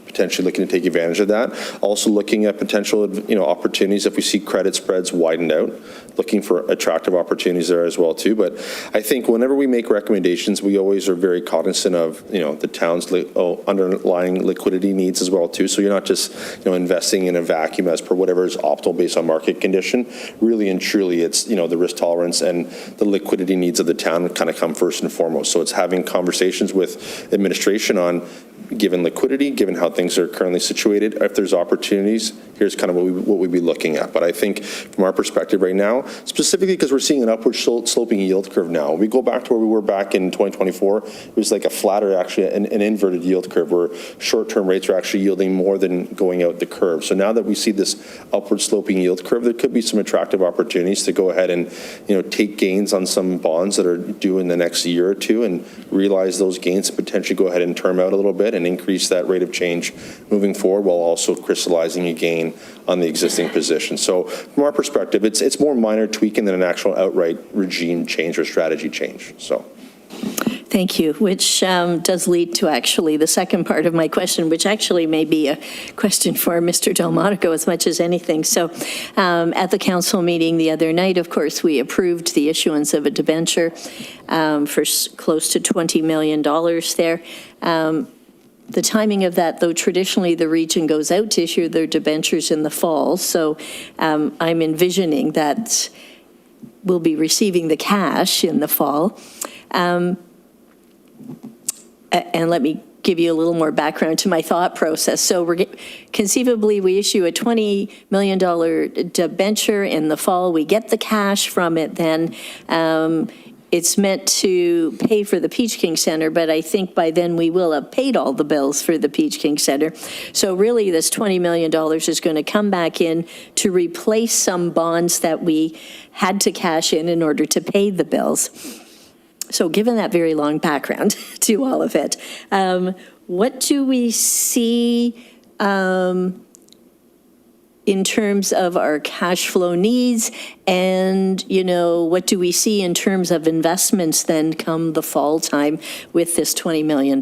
Speaker 4: potentially looking to take advantage of that. Also looking at potential, opportunities if we see credit spreads widen out, looking for attractive opportunities there as well too. But I think whenever we make recommendations, we always are very cognizant of, the town's underlying liquidity needs as well too. So you're not just, investing in a vacuum as per whatever is optimal based on market condition. Really and truly, it's, the risk tolerance and the liquidity needs of the town kind of come first and foremost. So it's having conversations with administration on, given liquidity, given how things are currently situated, if there's opportunities, here's kind of what we'd be looking at. But I think from our perspective right now, specifically because we're seeing an upward sloping yield curve now, we go back to where we were back in 2024, it was like a flatter, actually an inverted yield curve where short-term rates are actually yielding more than going out the curve. So now that we see this upward sloping yield curve, there could be some attractive opportunities to go ahead and, take gains on some bonds that are due in the next year or two and realize those gains and potentially go ahead and term out a little bit and increase that rate of change moving forward while also crystallizing a gain on the existing position. So from our perspective, it's more minor tweaking than an actual outright regime change or strategy change. So.
Speaker 1: Thank you, which does lead to actually the second part of my question, which actually may be a question for Mr. Delmonico as much as anything. So at the council meeting the other night, of course, we approved the issuance of a debenture for close to $20 million there. The timing of that, though, traditionally the region goes out to issue their debentures in the fall. So I'm envisioning that we'll be receiving the cash in the fall. And let me give you a little more background to my thought process. So conceivably, we issue a $20 million debenture in the fall. We get the cash from it then. it's meant to pay for the Peach King Center, but I think by then we will have paid all the bills for the Peach King Center. So really, this $20 million is going to come back in to replace some bonds that we had to cash in order to pay the bills. So given that very long background to all of it, what do we see in terms of our cash flow needs? And, what do we see in terms of investments then come the fall time with this $20 million?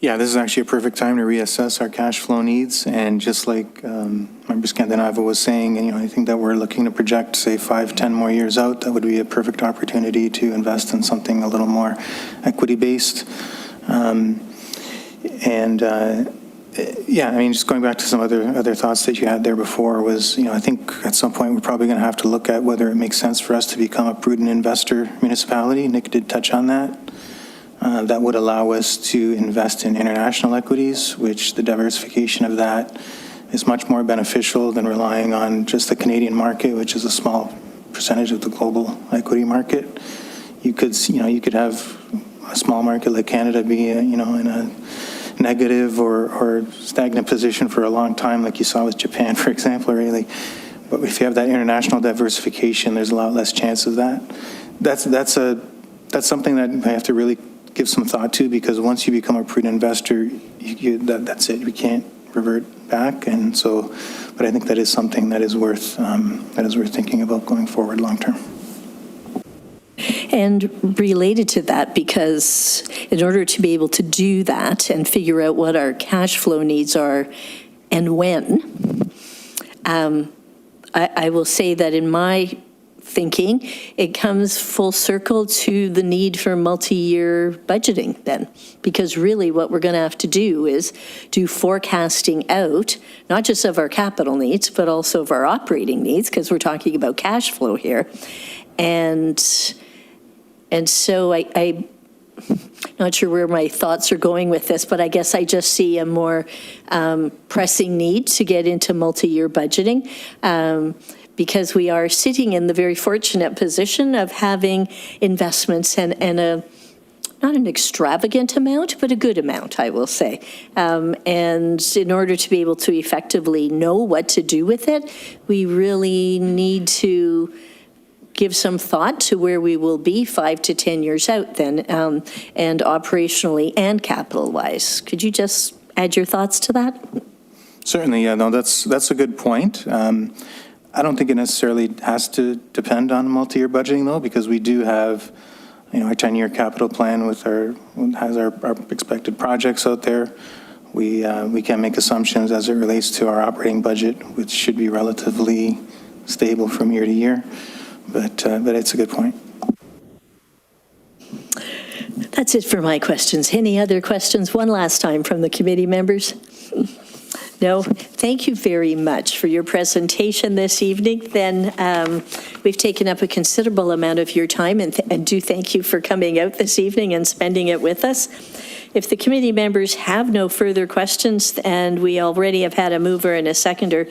Speaker 5: Yeah, this is actually a perfect time to reassess our cash flow needs. And just like Member Scandinava was saying, and, I think that we're looking to project, say, 5-10 more years out. That would be a perfect opportunity to invest in something a little more equity-based. Just going back to some other thoughts that you had there before was, I think at some point we're probably going to have to look at whether it makes sense for us to become a prudent investor municipality. Nick did touch on that. That would allow us to invest in international equities, which the diversification of that is much more beneficial than relying on just the Canadian market, which is a small percentage of the global equity market. You could have a small market like Canada be, in a negative or stagnant position for a long time, like you saw with Japan, for example, really. But if you have that international diversification, there's a lot less chance of that. That's something that I have to really give some thought to, because once you become a prudent investor, that's it. We can't revert back. And so, but I think that is something that is worth thinking about going forward long term.
Speaker 1: And related to that, because in order to be able to do that and figure out what our cash flow needs are and when, I will say that in my thinking, it comes full circle to the need for multi-year budgeting then, because really what we're going to have to do is do forecasting out, not just of our capital needs, but also of our operating needs, because we're talking about cash flow here. And so I'm not sure where my thoughts are going with this, but I guess I just see a more pressing need to get into multi-year budgeting, because we are sitting in the very fortunate position of having investments and a, not an extravagant amount, but a good amount, I will say. And in order to be able to effectively know what to do with it, we really need to give some thought to where we will be 5 to 10 years out then, and operationally and capital-wise. Could you just add your thoughts to that?
Speaker 5: Certainly, yeah, no, that's a good point. I don't think it necessarily has to depend on multi-year budgeting, though, because we do have, our 10-year capital plan has our expected projects out there. We can make assumptions as it relates to our operating budget, which should be relatively stable from year to year. But it's a good point.
Speaker 1: That's it for my questions. Any other questions? One last time from the committee members? No, thank you very much for your presentation this evening. Then we've taken up a considerable amount of your time, and do thank you for coming out this evening and spending it with us. If the committee members have no further questions, and we already have had a mover and a seconder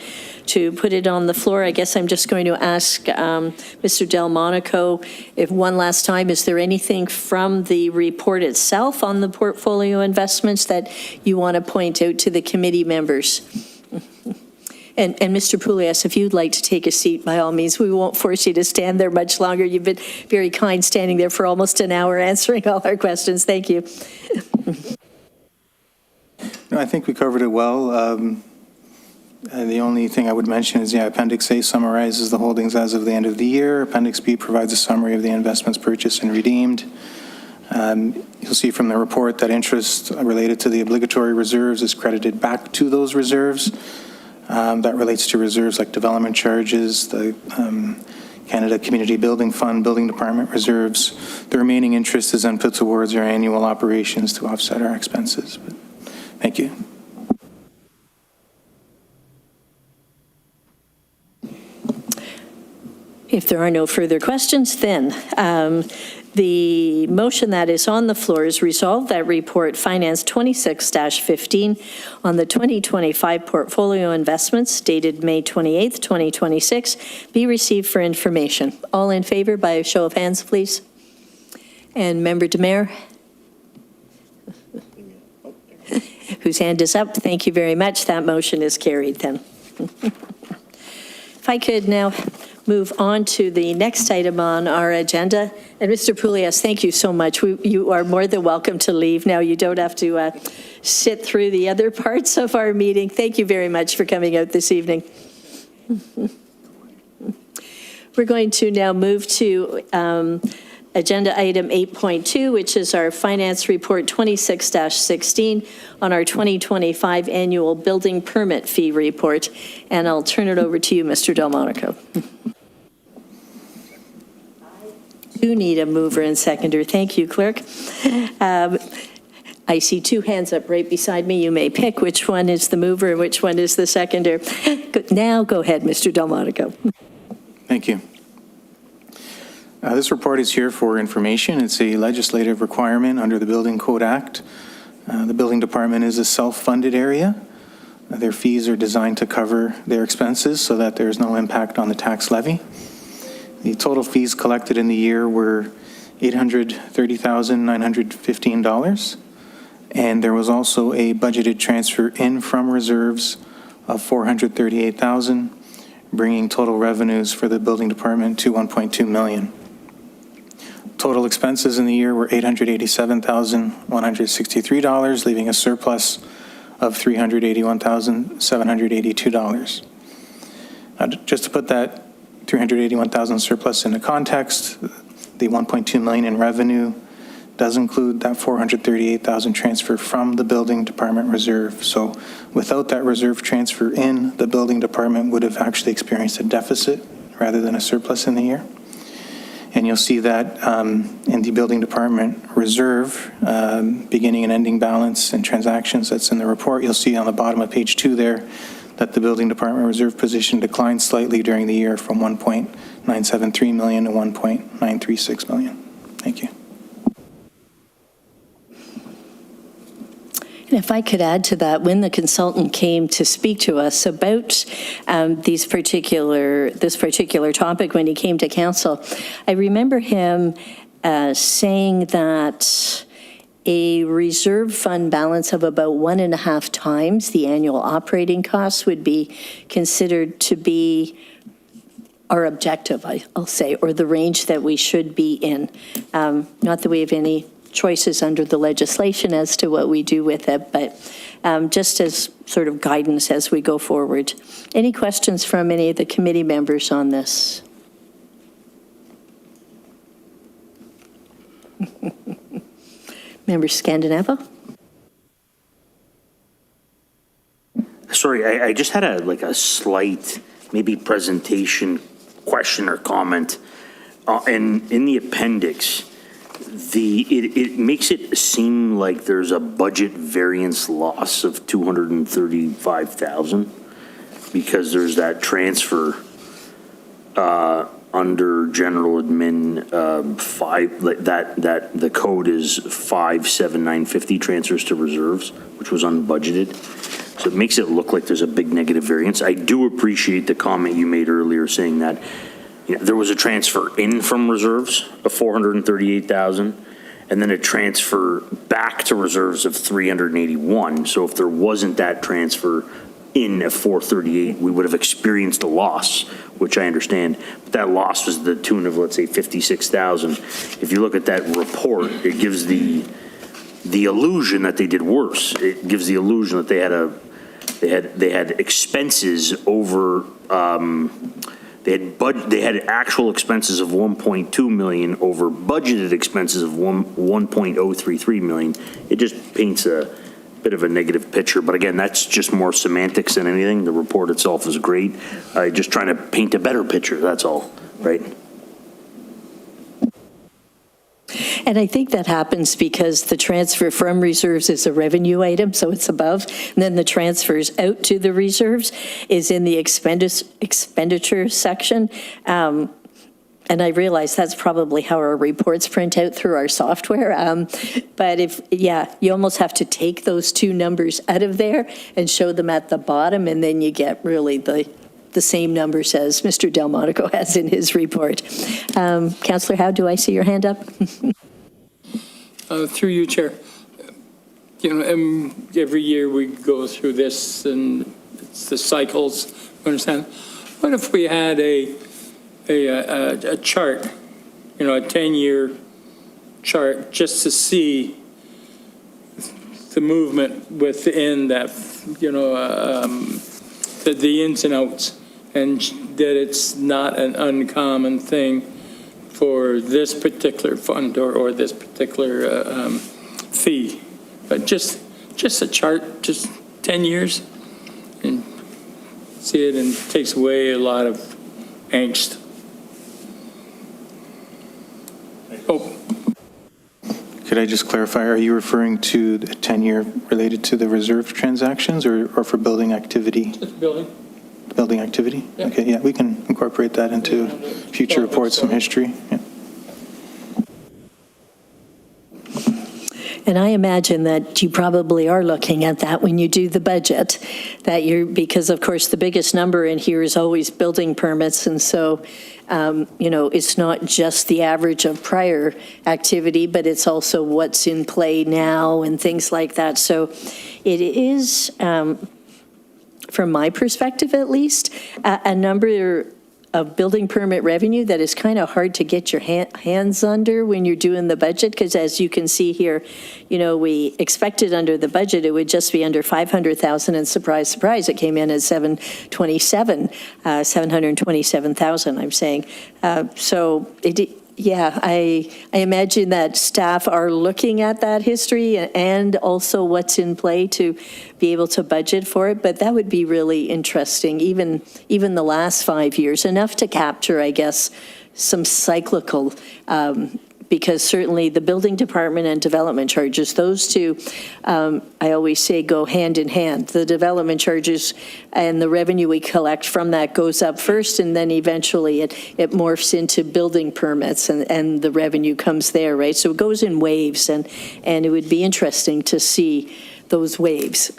Speaker 1: to put it on the floor, I guess I'm just going to ask Mr. Delmonico, if one last time, is there anything from the report itself on the portfolio investments that you want to point out to the committee members? And Mr. Poulias, if you'd like to take a seat, by all means, we won't force you to stand there much longer. You've been very kind standing there for almost an hour answering all our questions. Thank you.
Speaker 5: No, I think we covered it well. The only thing I would mention is, Appendix A summarizes the holdings as of the end of the year. Appendix B provides a summary of the investments purchased and redeemed. You'll see from the report that interest related to the obligatory reserves is credited back to those reserves. That relates to reserves like development charges, the Canada Community Building Fund, Building Department reserves. The remaining interest is then put towards our annual operations to offset our expenses. But thank you.
Speaker 1: If there are no further questions, then The motion that is on the floor is resolved that report Finance 26-15 on the 2025 portfolio investments dated May 28th, 2026 be received for information. All in favor by a show of hands, please. And Member Demare, whose hand is up, thank you very much. That motion is carried then. If I could now move on to the next item on our agenda. And Mr. Poulias, thank you so much. You are more than welcome to leave now. You don't have to sit through the other parts of our meeting. Thank you very much for coming out this evening. We're going to now move to agenda item 8.2, which is our finance report 26-16 on our 2025 annual building permit fee report. And I'll turn it over to you, Mr. Delmonico. I do need a mover and seconder. Thank you, clerk. I see two hands up right beside me. You may pick which one is the mover and which one is the seconder. Now go ahead, Mr. Delmonico.
Speaker 5: Thank you. This report is here for information. It's a legislative requirement under the Building Code Act. The building department is a self-funded area. Their fees are designed to cover their expenses so that there's no impact on the tax levy. The total fees collected in the year were $830,915. And there was also a budgeted transfer in from reserves of $438,000, bringing total revenues for the building department to $1.2 million. Total expenses in the year were $887,163, leaving a surplus of $381,782. Just to put that $381,000 surplus into context, the $1.2 million in revenue does include that $438,000 transfer from the building department reserve. So without that reserve transfer in, the building department would have actually experienced a deficit rather than a surplus in the year. And you'll see that in the building department reserve, beginning and ending balance and transactions that's in the report, you'll see on the bottom of page 2 there that the building department reserve position declined slightly during the year from $1.973 million to $1.936 million. Thank you.
Speaker 1: And if I could add to that, when the consultant came to speak to us about this particular topic, when he came to council, I remember him saying that a reserve fund balance of about 1.5 times the annual operating costs would be considered to be our objective, I'll say, or the range that we should be in. Not that we have any choices under the legislation as to what we do with it, but just as sort of guidance as we go forward. Any questions from any of the committee members on this? Member Scandinavo?
Speaker 6: Sorry, I just had a slight, maybe presentation question or comment. And in the appendix, it makes it seem like there's a budget variance loss of $235,000 because there's that transfer under general admin 5, that the code is 57950 transfers to reserves, which was unbudgeted. So it makes it look like there's a big negative variance. I do appreciate the comment you made earlier saying that there was a transfer in from reserves of $438,000 and then a transfer back to reserves of $381. So if there wasn't that transfer in at $438, we would have experienced a loss, which I understand. But that loss was the tune of, let's say, $56,000. If you look at that report, it gives the illusion that they did worse. It gives the illusion that they had expenses over. They had actual expenses of $1.2 million over budgeted expenses of $1.033 million. It just paints a bit of a negative picture. But again, that's just more semantics than anything. The report itself is great. Just trying to paint a better picture, that's all, right?
Speaker 1: And I think that happens because the transfer from reserves is a revenue item, so it's above. And then the transfers out to the reserves is in the expenditure section. And and I realize that's probably how our reports print out through our software. But you almost have to take those two numbers out of there and show them at the bottom, and then you get really the same numbers as Mr. Delmonico has in his report. Councillor Howe, do I see your hand up?
Speaker 7: Through you, Chair. Every year we go through this, and it's the cycles, understand? What if we had a chart, a 10-year chart, just to see the movement within that, the ins and outs, and that it's not an uncommon thing for this particular fund or this particular fee? But just a chart, just 10 years, and see it, and takes away a lot of angst. Oh,
Speaker 5: Could I just clarify, are you referring to the 10-year related to the reserve transactions or for building activity?
Speaker 7: just building.
Speaker 5: Building activity?
Speaker 7: Yeah.
Speaker 5: Okay, yeah, we can incorporate that into future reports and history. Yeah.
Speaker 1: And I imagine that you probably are looking at that when you do the budget, because of course the biggest number in here is always building permits. And so, it's not just the average of prior activity, but it's also what's in play now and things like that. So it is, from my perspective at least, a number of building permit revenue that is kind of hard to get your hands under when you're doing the budget, because as you can see here, we expected under the budget it would just be under 500,000, and surprise, surprise, it came in at 727,000, I'm saying. I imagine that staff are looking at that history and also what's in play to be able to budget for it, but that would be really interesting, even the last 5 years, enough to capture, I guess, some cyclical, because certainly the building department and development charges, those two, I always say go hand in hand. The development charges and the revenue we collect from that goes up first, and then eventually it morphs into building permits, and the revenue comes there, right? So it goes in waves, and it would be interesting to see those waves.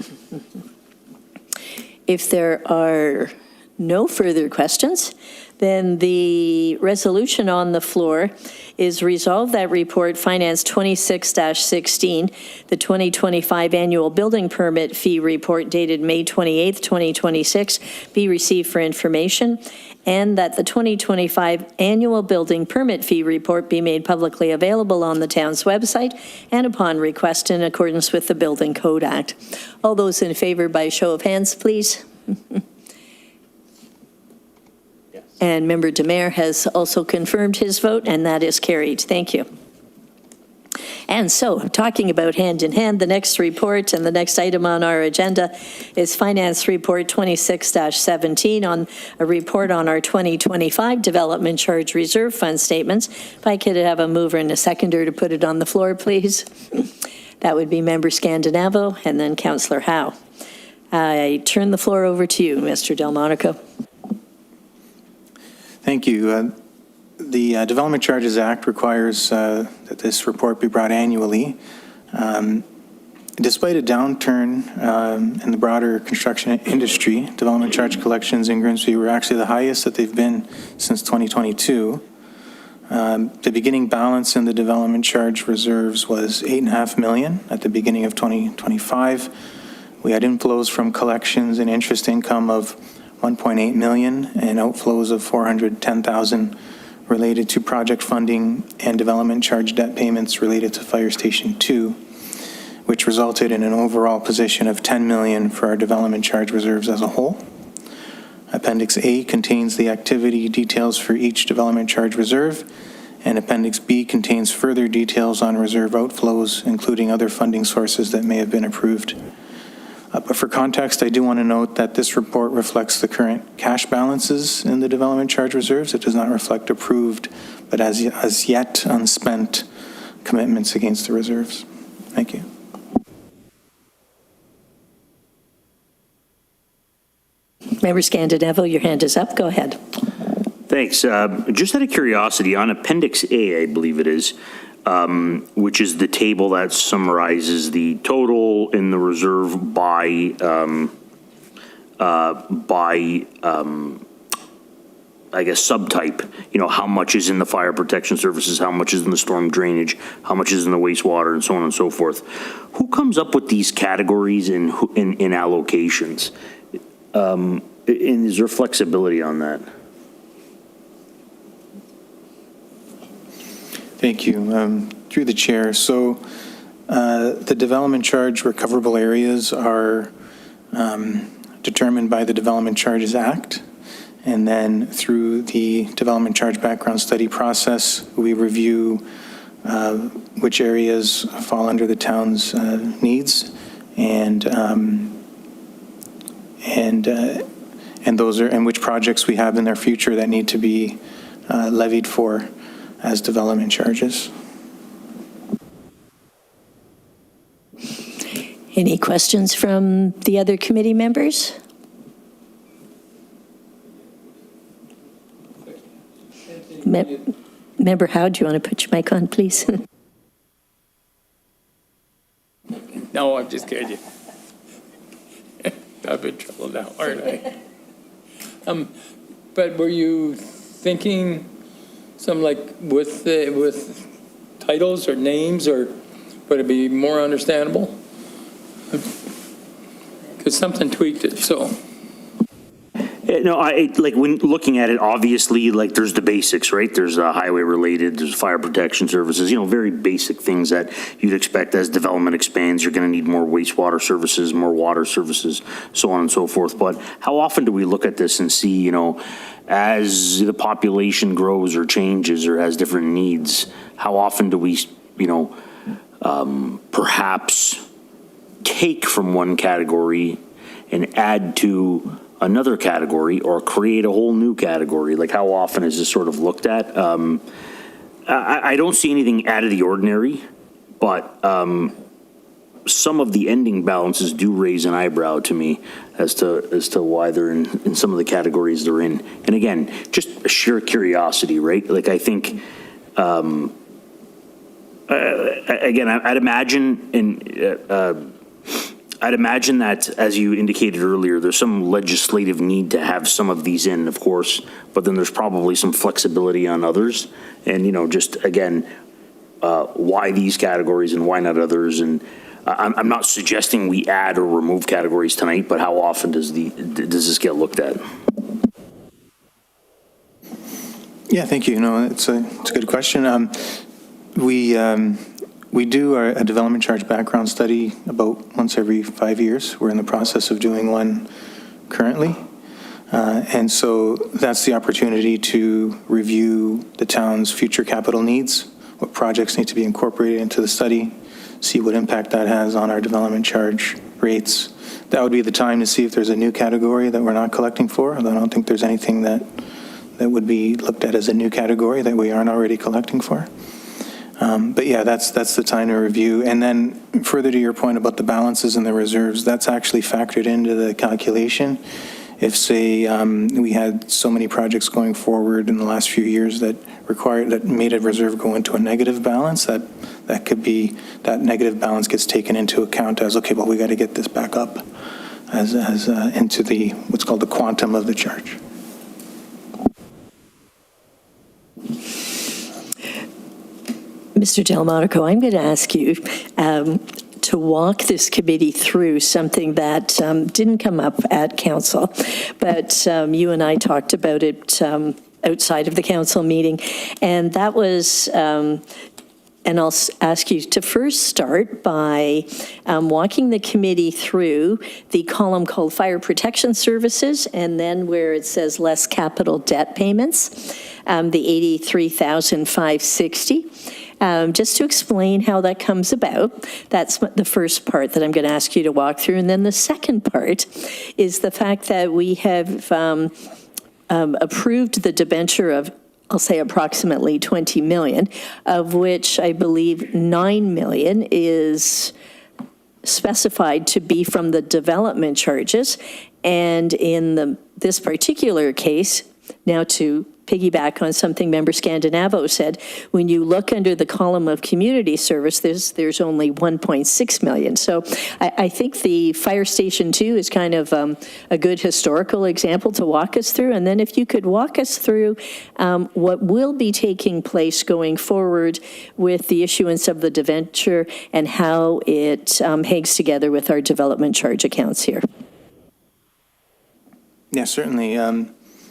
Speaker 1: If there are no further questions, then the resolution on the floor is resolved that report Finance 26-16, the 2025 annual building permit fee report dated May 28th, 2026, be received for information, and that the 2025 annual building permit fee report be made publicly available on the town's website and upon request in accordance with the Building Code Act. All those in favor by show of hands, please. And Member Demare has also confirmed his vote, and that is carried. Thank you. And so, talking about hand in hand, the next report and the next item on our agenda is Finance Report 26-17, on a report on our 2025 Development Charge Reserve Fund statements. If I could have a mover and a seconder to put it on the floor, please. That would be Member Scandinavo and then Councillor Howe. I turn the floor over to you, Mr. Delmonico.
Speaker 5: Thank you. The Development Charges Act requires that this report be brought annually. Despite a downturn in the broader construction industry, development charge collections in Grimsby were actually the highest that they've been since 2022. The beginning balance in the development charge reserves was $8.5 million at the beginning of 2025. We had inflows from collections and interest income of $1.8 million and outflows of $410,000 related to project funding and development charge debt payments related to Fire Station 2, which resulted in an overall position of $10 million for our development charge reserves as a whole. Appendix A contains the activity details for each development charge reserve, and Appendix B contains further details on reserve outflows, including other funding sources that may have been approved. But for context, I do want to note that this report reflects the current cash balances in the development charge reserves. It does not reflect approved, but as yet unspent commitments against the reserves. Thank you.
Speaker 1: Member Scandinavo, your hand is up. Go ahead.
Speaker 6: Thanks. Just out of curiosity, on Appendix A, I believe it is, which is the table that summarizes the total in the reserve by I guess, subtype, you know, how much is in the fire protection services, how much is in the storm drainage, how much is in the wastewater, and so on and so forth. Who comes up with these categories in allocations? And is there flexibility on that?
Speaker 5: Thank you. Through the chair. So the development charge recoverable areas are determined by the Development Charges Act. And then through the development charge background study process, we review which areas fall under the town's needs, and those are, and which projects we have in their future that need to be levied for as development charges.
Speaker 1: Any questions from the other committee members? Member Howe, do you want to put your mic on, please?
Speaker 7: No, I'm just kidding. I'm in trouble now, aren't I? But were you thinking some like with titles or names, or would it be more understandable? Because something tweaked it, so.
Speaker 6: No, like when looking at it, obviously, like there's the basics, right? There's highway related, there's fire protection services, you know, very basic things that you'd expect as development expands. You're going to need more wastewater services, more water services, so on and so forth. But how often do we look at this and see, you know, as the population grows or changes or has different needs, how often do we, you know, perhaps take from one category and add to another category or create a whole new category? Like, how often is this sort of looked at? I don't see anything out of the ordinary, but some of the ending balances do raise an eyebrow to me as to why they're in some of the categories they're in. And again, just a sheer curiosity, right? Like, I think, again, I'd imagine that, as you indicated earlier, there's some legislative need to have some of these in, of course, but then there's probably some flexibility on others. And, you know, just again, why these categories and why not others? And I'm not suggesting we add or remove categories tonight, but how often does this get looked at?
Speaker 5: Yeah, thank you. No, it's a good question. We do a development charge background study about once every 5 years. We're in the process of doing one currently. And so that's the opportunity to review the town's future capital needs, what projects need to be incorporated into the study, see what impact that has on our development charge rates. That would be the time to see if there's a new category that we're not collecting for. I don't think there's anything that would be looked at as a new category that we aren't already collecting for. But yeah, that's the time to review. And then further to your point about the balances and the reserves, that's actually factored into the calculation. If, say, we had so many projects going forward in the last few years that made a reserve go into a negative balance, that could be, that negative balance gets taken into account as, okay, well, we got to get this back up as into the, what's called the quantum of the charge.
Speaker 1: Mr. Delmonico, I'm going to ask you to walk this committee through something that didn't come up at council, but you and I talked about it outside of the council meeting, and that was, and I'll ask you to first start by walking the committee through the column called Fire Protection Services, and then where it says less capital debt payments, the $83,560. Just to explain how that comes about. That's the first part that I'm going to ask you to walk through. And then the second part is the fact that we have approved the debenture of, I'll say, approximately 20 million, of which I believe 9 million is specified to be from the development charges. And in this particular case, now to piggyback on something Member Scandinavo said. When you look under the column of community service, there's only 1.6 million. So I think the Fire Station 2 is kind of a good historical example to walk us through. And then if you could walk us through what will be taking place going forward with the issuance of the debenture and how it hangs together with our development charge accounts here.
Speaker 5: Yeah, certainly.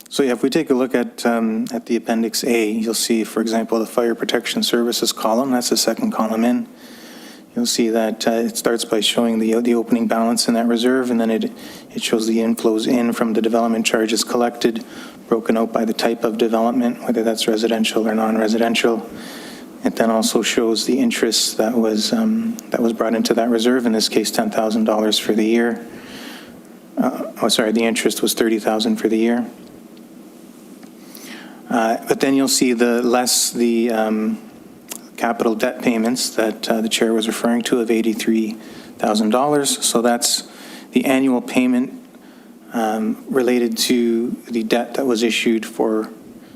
Speaker 5: So yeah, if we take a look at the Appendix A, you'll see, for example, the Fire Protection Services column. That's the second column in. You'll see that it starts by showing the opening balance in that reserve, and then it shows the inflows in from the development charges collected, broken out by the type of development, whether that's residential or non-residential. It then also shows the interest that was brought into that reserve, in this case $10,000 for the year. The interest was $30,000 for the year. But then you'll see the capital debt payments that the chair was referring to of $83,000. So that's the annual payment related to the debt that was issued for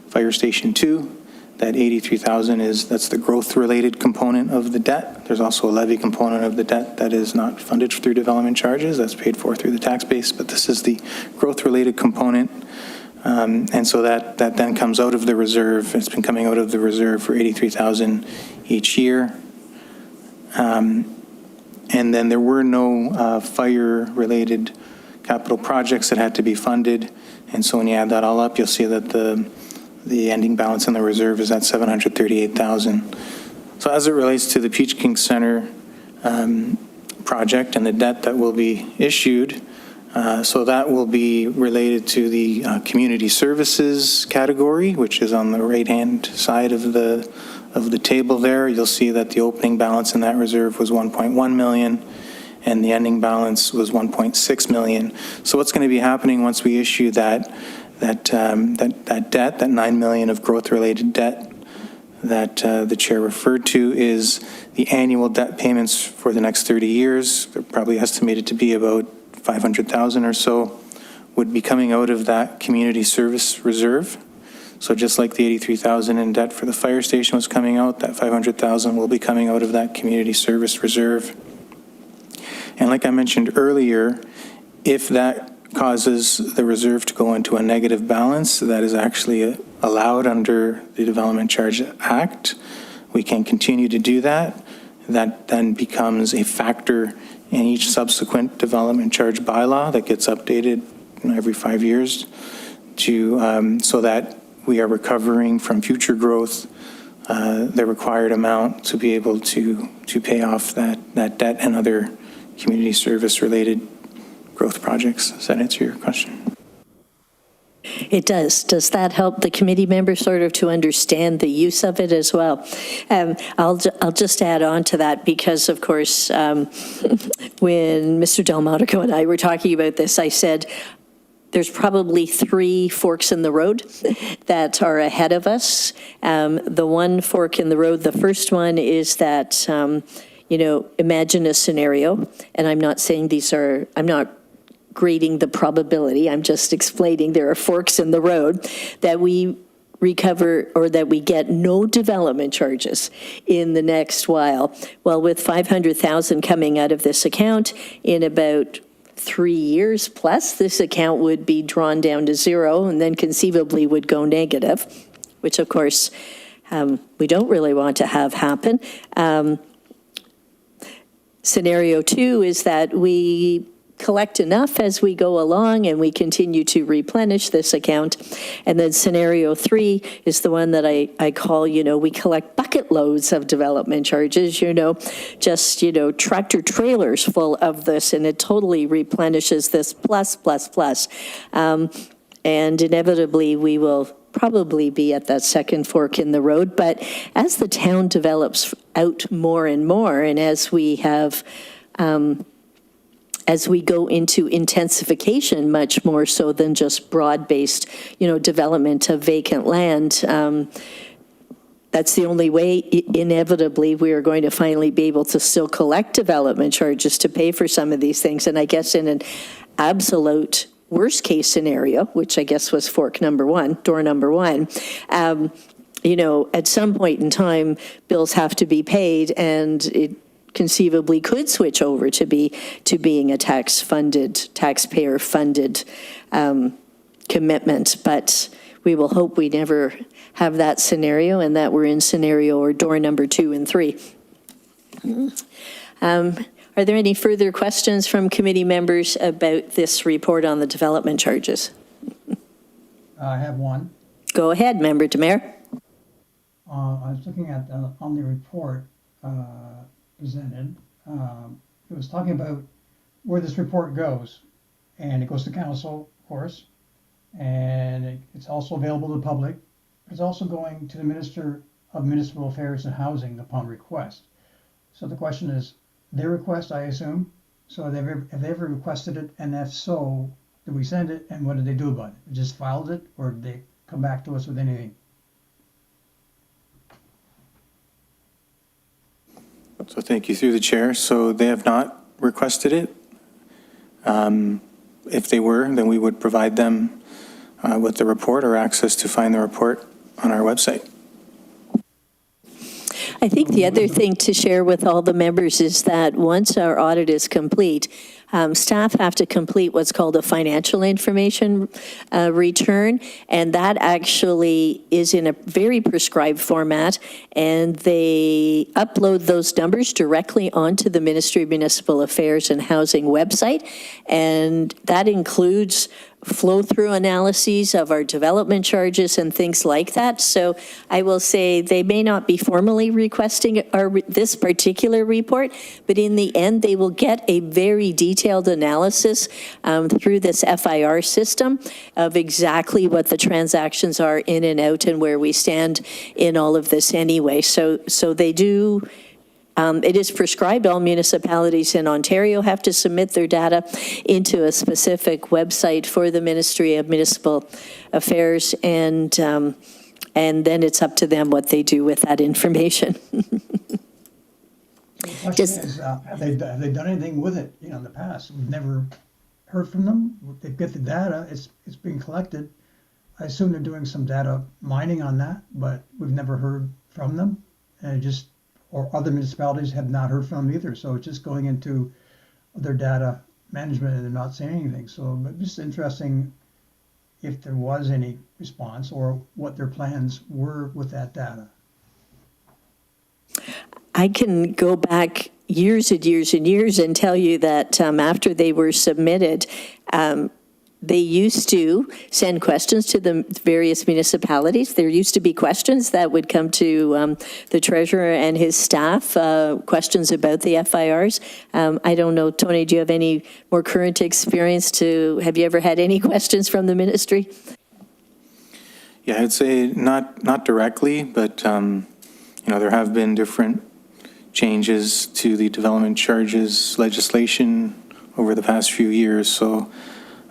Speaker 5: Fire Station 2. That $83,000 that's the growth-related component of the debt. There's also a levy component of the debt that is not funded through development charges. That's paid for through the tax base, but this is the growth-related component. And so that then comes out of the reserve. It's been coming out of the reserve for $83,000 each year. And then there were no fire-related capital projects that had to be funded. And so when you add that all up, you'll see that the ending balance in the reserve is at $738,000. So as it relates to the Peach King Center project and the debt that will be issued, so that will be related to the community services category, which is on the right-hand side of the table there. You'll see that the opening balance in that reserve was 1.1 million, and the ending balance was 1.6 million. So what's going to be happening once we issue that debt, that 9 million of growth-related debt that the chair referred to, is the annual debt payments for the next 30 years. They're probably estimated to be about 500,000 or so, would be coming out of that community service reserve. So just like the 83,000 in debt for the fire station was coming out, that 500,000 will be coming out of that community service reserve. And like I mentioned earlier, if that causes the reserve to go into a negative balance, that is actually allowed under the Development Charge Act. We can continue to do that. That then becomes a factor in each subsequent development charge bylaw that gets updated every 5 years to so that we are recovering from future growth the required amount to be able to pay off that debt and other community service related growth projects. Does that answer your question?
Speaker 1: It does. Does that help the committee members sort of to understand the use of it as well? I'll just add on to that because, of course, when Mr. Delmonico and I were talking about this, I said, there's probably 3 forks in the road that are ahead of us. The one fork in the road, the first one is that, imagine a scenario, and I'm not saying I'm not grading the probability, I'm just explaining there are forks in the road, that we recover or that we get no development charges in the next while. Well, with 500,000 coming out of this account in about 3 years plus, this account would be drawn down to zero and then conceivably would go negative, which of course we don't really want to have happen. Scenario 2 is that we collect enough as we go along and we continue to replenish this account. And then scenario 3 is the one that I call, we collect bucket loads of development charges, just, tractor trailers full of this, and it totally replenishes this plus. And inevitably we will probably be at that second fork in the road. But as the town develops out more and more, and as we have, as we go into intensification much more so than just broad-based, development of vacant land, that's the only way, inevitably, we are going to finally be able to still collect development charges to pay for some of these things. And I guess in an absolute worst-case scenario, which I guess was fork number one, door number one, you know, at some point in time, bills have to be paid, and it conceivably could switch over to being a taxpayer-funded commitment. But we will hope we never have that scenario, and that we're in scenario or door number 2 and 3. Are there any further questions from committee members about this report on the development charges?
Speaker 3: I have one.
Speaker 1: Go ahead, Member Demare.
Speaker 3: I was looking at, on the report presented, it was talking about where this report goes. And it goes to council, of course, and it's also available to the public. It's also going to the Minister of Municipal Affairs and Housing upon request. So the question is, their request, I assume, so have they ever requested it, and if so, did we send it, and what did they do about it? Just filed it, or did they come back to us with anything?
Speaker 5: So thank you through the chair. So they have not requested it. If they were, then we would provide them with the report or access to find the report on our website.
Speaker 1: I think the other thing to share with all the members is that once our audit is complete, staff have to complete what's called a financial information return, and that actually is in a very prescribed format, and they upload those numbers directly onto the Ministry of Municipal Affairs and Housing website, and that includes flow-through analyses of our development charges and things like that. So I will say they may not be formally requesting this particular report, but in the end, they will get a very detailed analysis through this FIR system of exactly what the transactions are in and out and where we stand in all of this anyway. So they do. It is prescribed all municipalities in Ontario have to submit their data into a specific website for the Ministry of Municipal Affairs, and then it's up to them what they do with that information.
Speaker 3: The question is, have they done anything with it, in the past? We've never heard from them. They get the data, it's being collected. I assume they're doing some data mining on that, but we've never heard from them. And or other municipalities have not heard from them either. So it's just going into their data management and they're not saying anything. So it's just interesting if there was any response or what their plans were with that data.
Speaker 1: I can go back years and years and years and tell you that after they were submitted, they used to send questions to the various municipalities. There used to be questions that would come to the treasurer and his staff, questions about the FIRs. I don't know, Tony, do you have any more current experience have you ever had any questions from the ministry?
Speaker 5: Yeah, I'd say not directly, but there have been different changes to the development charges legislation over the past few years. So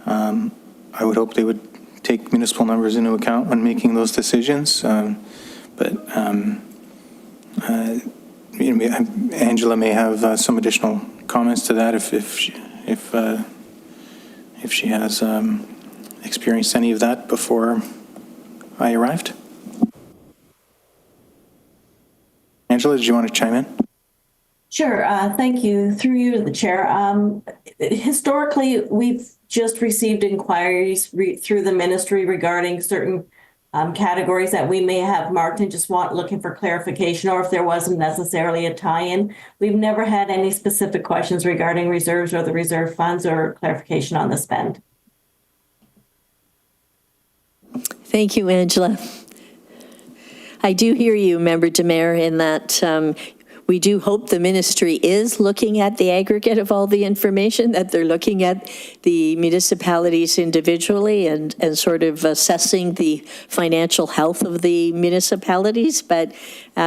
Speaker 5: I would hope they would take municipal numbers into account when making those decisions. Angela may have some additional comments to that if she has experienced any of that before I arrived. Angela, did you want to chime in?
Speaker 8: Sure. Thank you. Through you to the chair. Historically, we've just received inquiries through the ministry regarding certain categories that we may have marked and just looking for clarification, or if there wasn't necessarily a tie-in. We've never had any specific questions regarding reserves or the reserve funds or clarification on the spend.
Speaker 1: Thank you, Angela. I do hear you, Member Demare, in that we do hope the ministry is looking at the aggregate of all the information, that they're looking at the municipalities individually and sort of assessing the financial health of the municipalities. But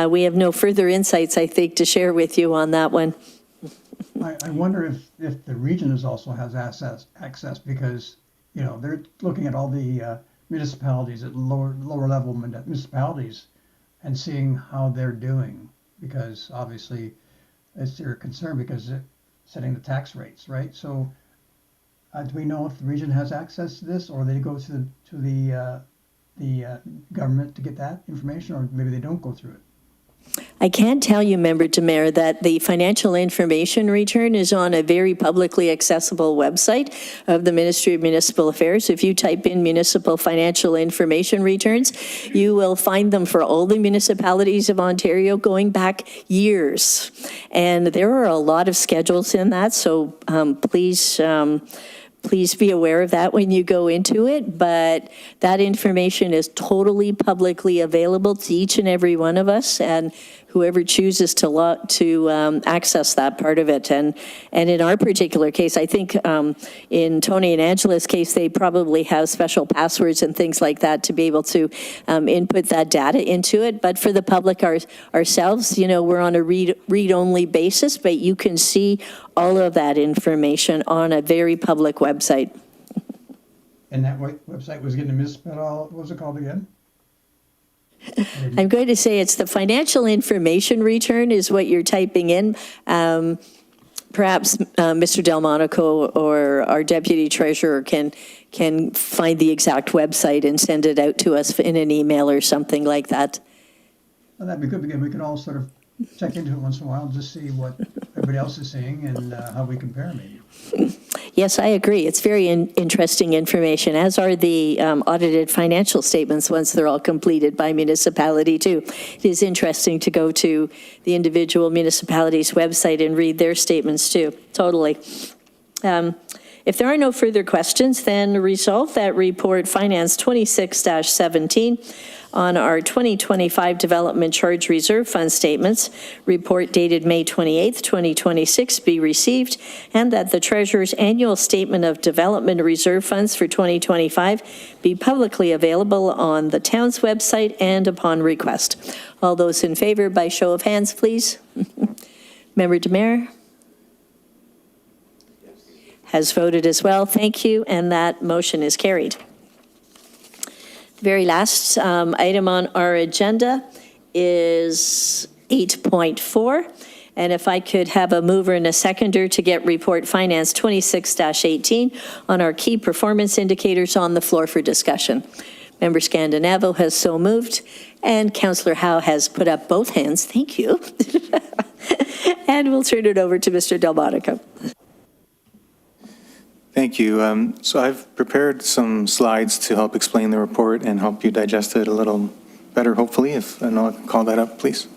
Speaker 1: we have no further insights, I think, to share with you on that one.
Speaker 3: I wonder if the region also has access because, they're looking at all the municipalities at lower level municipalities and seeing how they're doing. Because obviously it's their concern because they're setting the tax rates, right? So Do we know if the region has access to this, or they go to the government to get that information, or maybe they don't go through it?
Speaker 1: I can tell you, Member Demare, that the financial information return is on a very publicly accessible website of the Ministry of Municipal Affairs. If you type in municipal financial information returns, you will find them for all the municipalities of Ontario going back years. And there are a lot of schedules in that, so please be aware of that when you go into it, but that information is totally publicly available to each and every one of us, and whoever chooses to access that part of it. And in our particular case, I think in Tony and Angela's case, they probably have special passwords and things like that to be able to input that data into it. But for the public ourselves, we're on a read-only basis, but you can see all of that information on a very public website.
Speaker 3: And that website was getting misspelled, what was it called again?
Speaker 1: I'm going to say it's the financial information return is what you're typing in. Perhaps Mr. Delmonico or our deputy treasurer can find the exact website and send it out to us in an email or something like that.
Speaker 3: Well, that'd be good, because we could all sort of check into it once in a while and just see what everybody else is seeing and how we compare maybe.
Speaker 1: Yes, I agree. It's very interesting information, as are the audited financial statements once they're all completed by municipality too. It is interesting to go to the individual municipality's website and read their statements too, totally. If there are no further questions, then resolve that report Finance 26-17 on our 2025 Development Charge Reserve Fund statements, report dated May 28th, 2026, be received, and that the Treasurer's annual statement of development reserve funds for 2025 be publicly available on the town's website and upon request. All those in favor, by show of hands, please. Member Demare has voted as well. Thank you, and that motion is carried. Very last item on our agenda is 8.4. And if I could have a mover and a seconder to get report Finance 26-18 on our key performance indicators on the floor for discussion. Member Scandinavo has so moved, and Councillor Howe has put up both hands. Thank you. And we'll turn it over to Mr. Delmonico.
Speaker 5: Thank you. So I've prepared some slides to help explain the report and help you digest it a little better, hopefully, if Noah can call that up, please.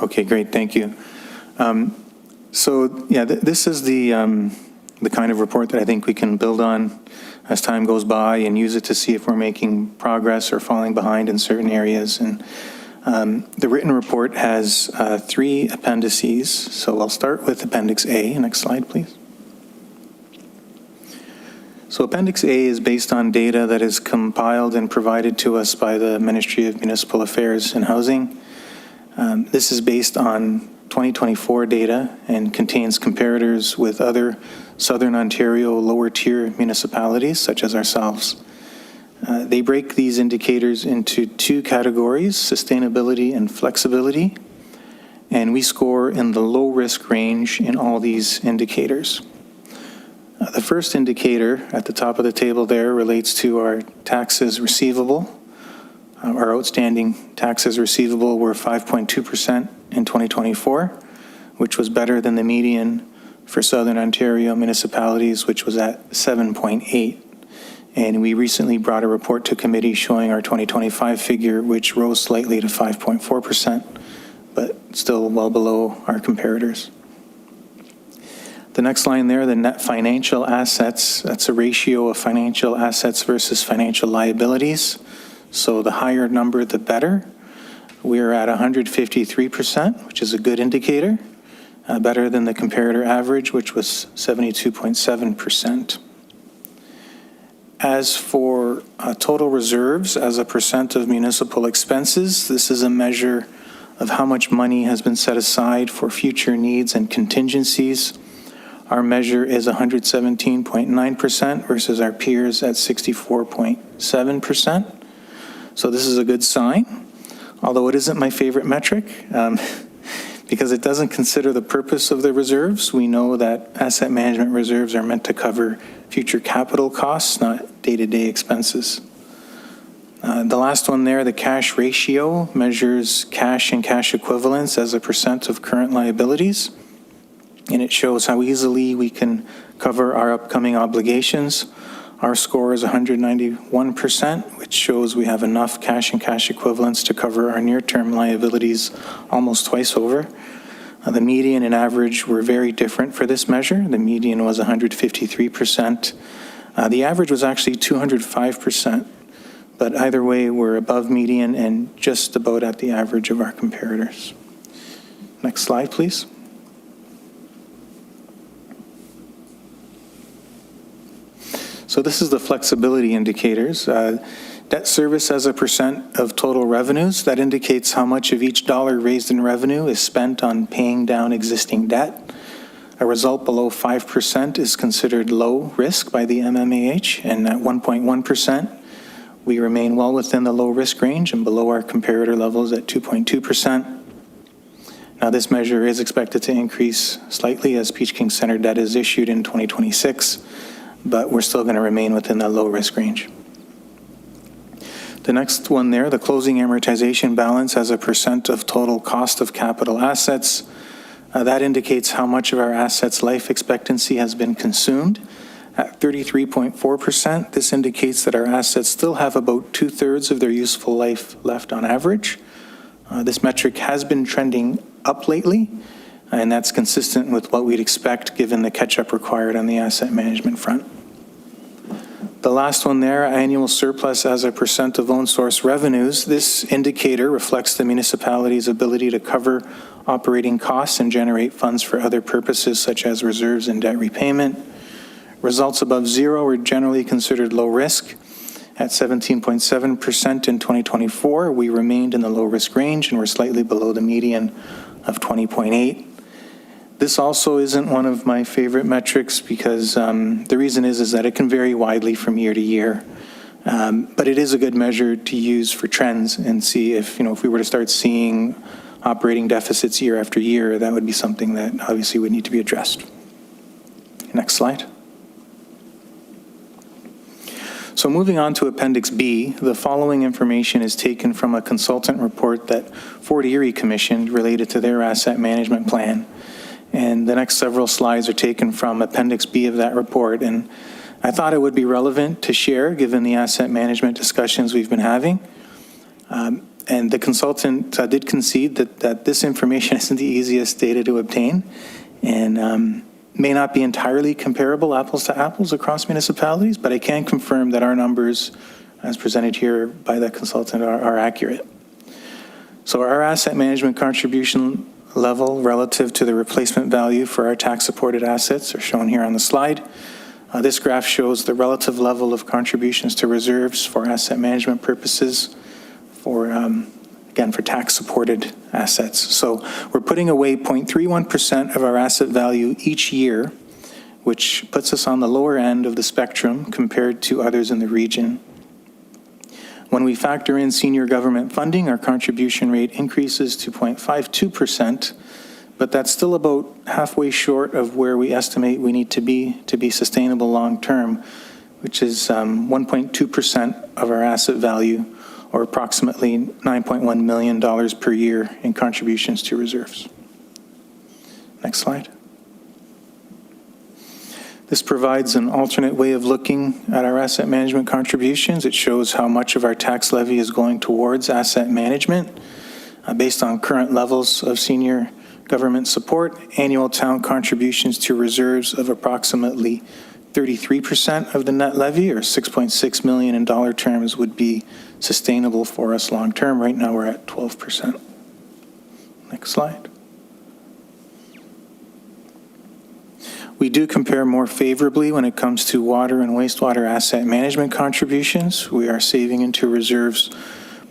Speaker 5: Okay, great, thank you. This is the kind of report that I think we can build on as time goes by and use it to see if we're making progress or falling behind in certain areas. And the written report has 3 appendices. So I'll start with Appendix A. Next slide, please. So Appendix A is based on data that is compiled and provided to us by the Ministry of Municipal Affairs and Housing. This is based on 2024 data and contains comparators with other Southern Ontario lower tier municipalities such as ourselves. They break these indicators into 2 categories, sustainability and flexibility, and we score in the low risk range in all these indicators. The first indicator at the top of the table there relates to our taxes receivable. Our outstanding taxes receivable were 5.2% in 2024, which was better than the median for Southern Ontario municipalities, which was at 7.8. And we recently brought a report to committee showing our 2025 figure, which rose slightly to 5.4%, but still well below our comparators. The next line there, the net financial assets, that's a ratio of financial assets versus financial liabilities. So the higher number, the better. We're at 153%, which is a good indicator, better than the comparator average, which was 72.7%. As for total reserves as a percent of municipal expenses, this is a measure of how much money has been set aside for future needs and contingencies. Our measure is 117.9% versus our peers at 64.7%. So this is a good sign. although it isn't my favorite metric, because it doesn't consider the purpose of the reserves. We know that asset management reserves are meant to cover future capital costs, not day-to-day expenses. The last one there, the cash ratio, measures cash and cash equivalents as a percent of current liabilities. And it shows how easily we can cover our upcoming obligations. Our score is 191%, which shows we have enough cash and cash equivalents to cover our near-term liabilities almost twice over. The median and average were very different for this measure. The median was 153%. The average was actually 205%. But either way, we're above median and just about at the average of our comparators. Next slide, please. So this is the flexibility indicators. Debt service as a percent of total revenues, that indicates how much of each dollar raised in revenue is spent on paying down existing debt. A result below 5% is considered low risk by the MMAH, and at 1.1%, we remain well within the low risk range and below our comparator levels at 2.2%. Now, this measure is expected to increase slightly as Peach King Center debt is issued in 2026, but we're still going to remain within that low risk range. The next one there, the closing amortization balance as a percent of total cost of capital assets, that indicates how much of our assets' life expectancy has been consumed. At 33.4%, this indicates that our assets still have about 2/3 of their useful life left on average. This metric has been trending up lately, and that's consistent with what we'd expect given the catch-up required on the asset management front. The last one there, annual surplus as a percent of own source revenues. This indicator reflects the municipality's ability to cover operating costs and generate funds for other purposes such as reserves and debt repayment. Results above zero are generally considered low risk. At 17.7% in 2024, we remained in the low risk range and were slightly below the median of 20.8. This also isn't one of my favorite metrics because the reason is that it can vary widely from year to year. But it is a good measure to use for trends and see if we were to start seeing operating deficits year after year, that would be something that obviously would need to be addressed. Next slide. So moving on to Appendix B, the following information is taken from a consultant report that Fort Erie commissioned related to their asset management plan. And the next several slides are taken from Appendix B of that report. And I thought it would be relevant to share given the asset management discussions we've been having. And the consultant did concede that this information isn't the easiest data to obtain and may not be entirely comparable apples to apples across municipalities, but I can confirm that our numbers as presented here by the consultant are accurate. So our asset management contribution level relative to the replacement value for our tax-supported assets are shown here on the slide. This graph shows the relative level of contributions to reserves for asset management purposes for, again, for tax-supported assets. So we're putting away 0.31% of our asset value each year, which puts us on the lower end of the spectrum compared to others in the region. When we factor in senior government funding, our contribution rate increases to 0.52%, but that's still about halfway short of where we estimate we need to be sustainable long-term, which is 1.2% of our asset value, or approximately $9.1 million per year in contributions to reserves. Next slide. This provides an alternate way of looking at our asset management contributions. It shows how much of our tax levy is going towards asset management. Based on current levels of senior government support, annual town contributions to reserves of approximately 33% of the net levy, or $6.6 million in dollar terms, would be sustainable for us long-term. Right now we're at 12%. Next slide. We do compare more favorably when it comes to water and wastewater asset management contributions. We are saving into reserves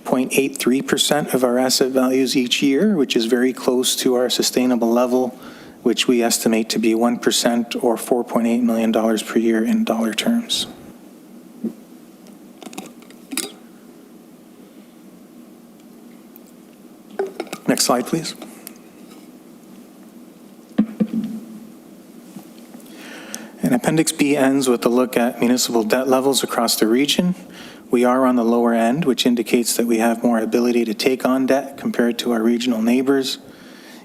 Speaker 5: 0.83% of our asset values each year, which is very close to our sustainable level, which we estimate to be 1% or $4.8 million per year in dollar terms. Next slide, please. And Appendix B ends with a look at municipal debt levels across the region. We are on the lower end, which indicates that we have more ability to take on debt compared to our regional neighbors.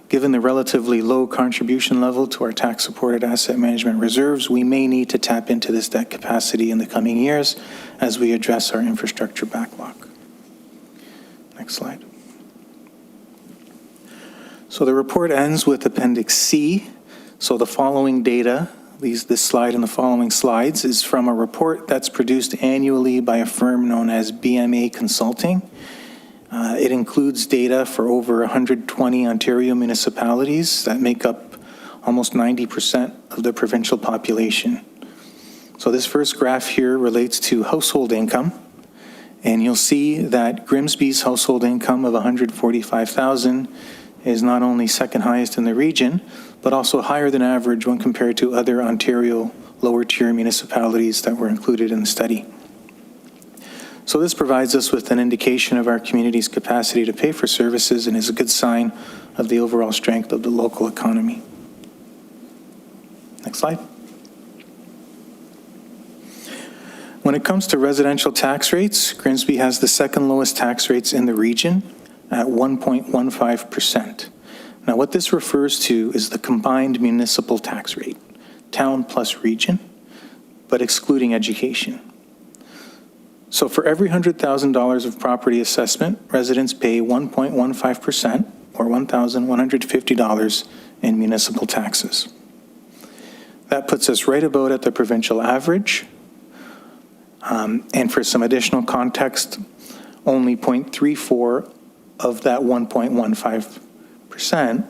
Speaker 5: Given the relatively low contribution level to our tax-supported asset management reserves, we may need to tap into this debt capacity in the coming years as we address our infrastructure backlog. Next slide. So the report ends with Appendix C. So the following data, this slide and the following slides, is from a report that's produced annually by a firm known as BMA Consulting. It includes data for over 120 Ontario municipalities that make up almost 90% of the provincial population. So this first graph here relates to household income, and you'll see that Grimsby's household income of $145,000 is not only second highest in the region, but also higher than average when compared to other Ontario lower-tier municipalities that were included in the study. So this provides us with an indication of our community's capacity to pay for services and is a good sign of the overall strength of the local economy. Next slide. When it comes to residential tax rates, Grimsby has the second lowest tax rates in the region at 1.15%. Now, what this refers to is the combined municipal tax rate, town plus region, but excluding education. So for every $100,000 of property assessment, residents pay 1.15%, or $1,150 in municipal taxes. That puts us right about at the provincial average. And for some additional context, only 0.34 of that 1.15%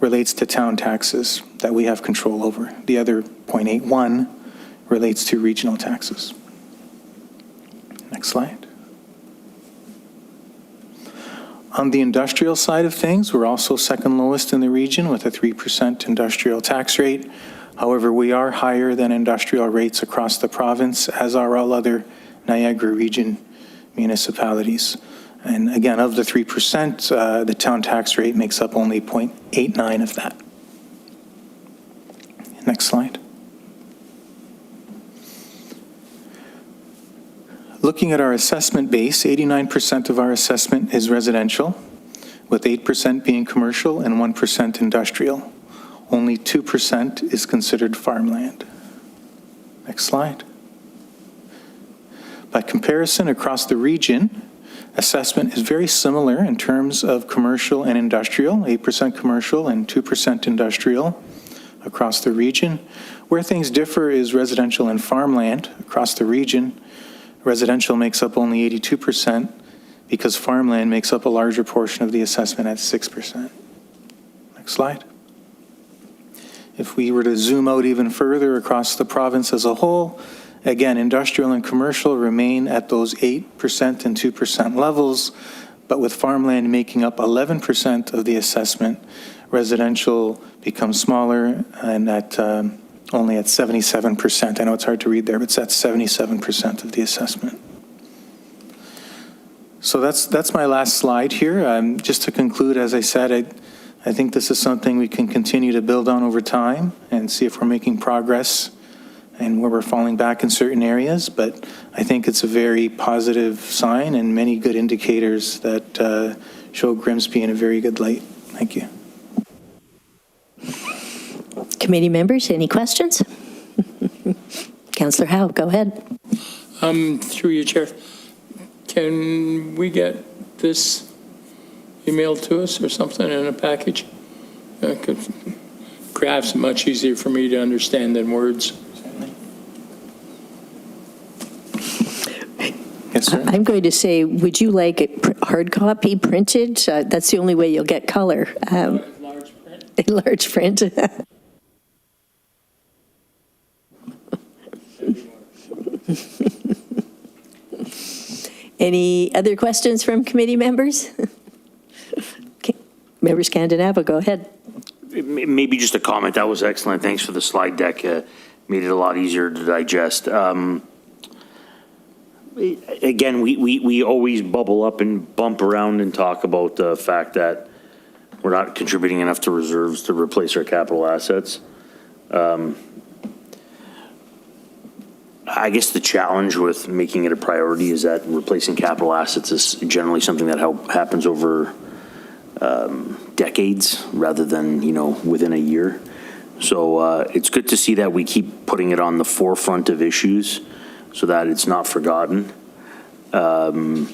Speaker 5: relates to town taxes that we have control over. The other 0.81 relates to regional taxes. Next slide. On the industrial side of things, we're also second lowest in the region with a 3% industrial tax rate. However, we are higher than industrial rates across the province, as are all other Niagara region municipalities. And again, of the 3%, the town tax rate makes up only 0.89 of that. Next slide. Looking at our assessment base, 89% of our assessment is residential, with 8% being commercial and 1% industrial. Only 2% is considered farmland. Next slide. By comparison, across the region, assessment is very similar in terms of commercial and industrial, 8% commercial and 2% industrial across the region. Where things differ is residential and farmland across the region. Residential makes up only 82% because farmland makes up a larger portion of the assessment at 6%. Next slide. If we were to zoom out even further across the province as a whole, again, industrial and commercial remain at those 8% and 2% levels, but with farmland making up 11% of the assessment, residential becomes smaller and only at 77%. I know it's hard to read there, but it's at 77% of the assessment. So that's my last slide here. Just to conclude, as I said, I think this is something we can continue to build on over time and see if we're making progress and where we're falling back in certain areas. But I think it's a very positive sign and many good indicators that show Grimsby in a very good light. Thank you.
Speaker 1: Committee members, any questions? Councillor Howe, go ahead.
Speaker 7: Through you, Chair. Can we get this emailed to us or something in a package? Graphs are much easier for me to understand than words.
Speaker 5: Yes, sir.
Speaker 1: I'm going to say, would you like it hard copy printed? That's the only way you'll get color.
Speaker 7: Large print?
Speaker 1: Large print. Any other questions from committee members? Okay. Member Scandinavo, go ahead.
Speaker 6: Maybe just a comment. That was excellent. Thanks for the slide deck. Made it a lot easier to digest. Again, we always bubble up and bump around and talk about the fact that we're not contributing enough to reserves to replace our capital assets. I guess the challenge with making it a priority is that replacing capital assets is generally something that happens over decades rather than, within a year. So it's good to see that we keep putting it on the forefront of issues so that it's not forgotten. And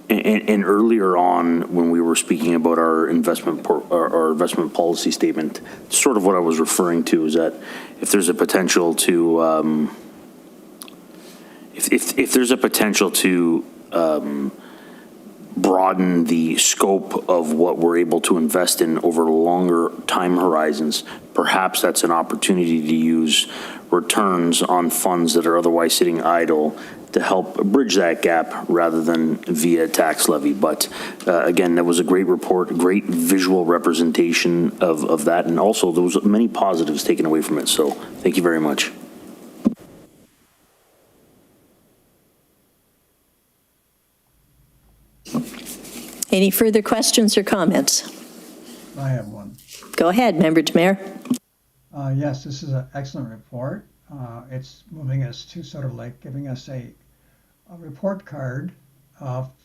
Speaker 6: earlier on, when we were speaking about our investment policy statement, sort of what I was referring to is that if there's a potential to if there's a potential to broaden the scope of what we're able to invest in over longer time horizons, perhaps that's an opportunity to use returns on funds that are otherwise sitting idle to help bridge that gap rather than via tax levy. But again, that was a great report, great visual representation of that, and also there was many positives taken away from it. So thank you very much.
Speaker 1: Any further questions or comments?
Speaker 3: I have one.
Speaker 1: Go ahead, Member Demare.
Speaker 3: Yes, this is an excellent report. It's moving us to sort of like giving us a report card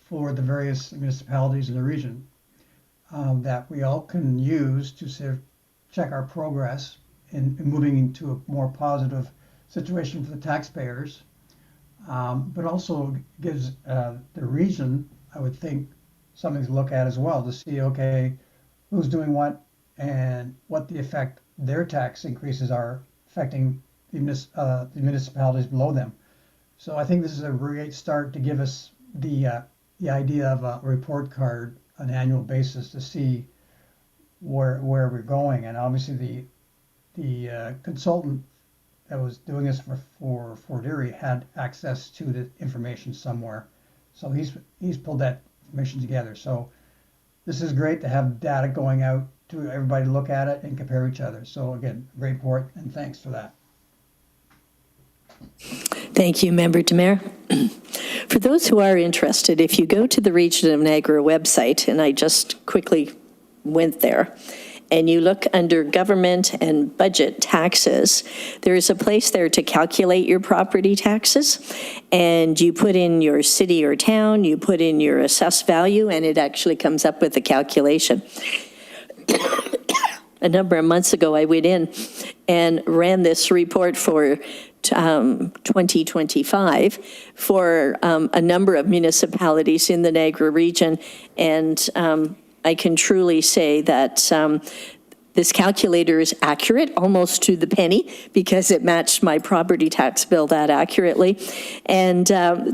Speaker 3: for the various municipalities in the region that we all can use to sort of check our progress in moving into a more positive situation for the taxpayers, but also gives the region, I would think, something to look at as well to see, okay, who's doing what and what the effect their tax increases are affecting the municipalities below them. So I think this is a great start to give us the idea of a report card on an annual basis to see where we're going. And obviously the consultant that was doing this for Fort Erie had access to the information somewhere. So he's pulled that information together. So this is great to have data going out to everybody to look at it and compare each other. So again, great report, and thanks for that.
Speaker 1: Thank you, Member Demare. For those who are interested, if you go to the Region of Niagara website, and I just quickly went there, and you look under government and budget taxes, there is a place there to calculate your property taxes, and you put in your city or town, you put in your assessed value, and it actually comes up with a calculation. A number of months ago, I went in and ran this report for 2025 for a number of municipalities in the Niagara region, and I can truly say that this calculator is accurate, almost to the penny, because it matched my property tax bill that accurately. And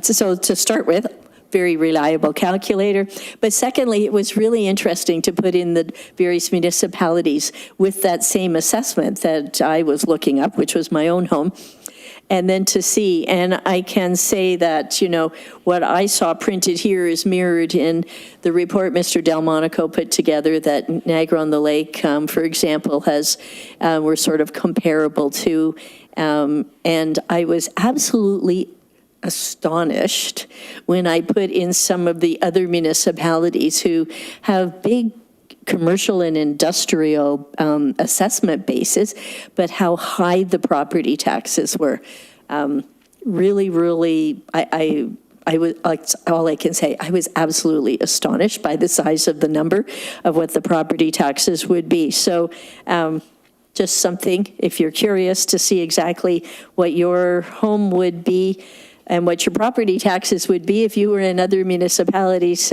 Speaker 1: so to start with, very reliable calculator. But secondly, it was really interesting to put in the various municipalities with that same assessment that I was looking up, which was my own home. And then to see, and I can say that, what I saw printed here is mirrored in the report Mr. Delmonico put together that Niagara-on-the-Lake, for example, we're sort of comparable to. And I was absolutely astonished when I put in some of the other municipalities who have big commercial and industrial assessment bases, but how high the property taxes were. Really, I was, all I can say, I was absolutely astonished by the size of the number of what the property taxes would be. So just something, if you're curious to see exactly what your home would be and what your property taxes would be if you were in other municipalities,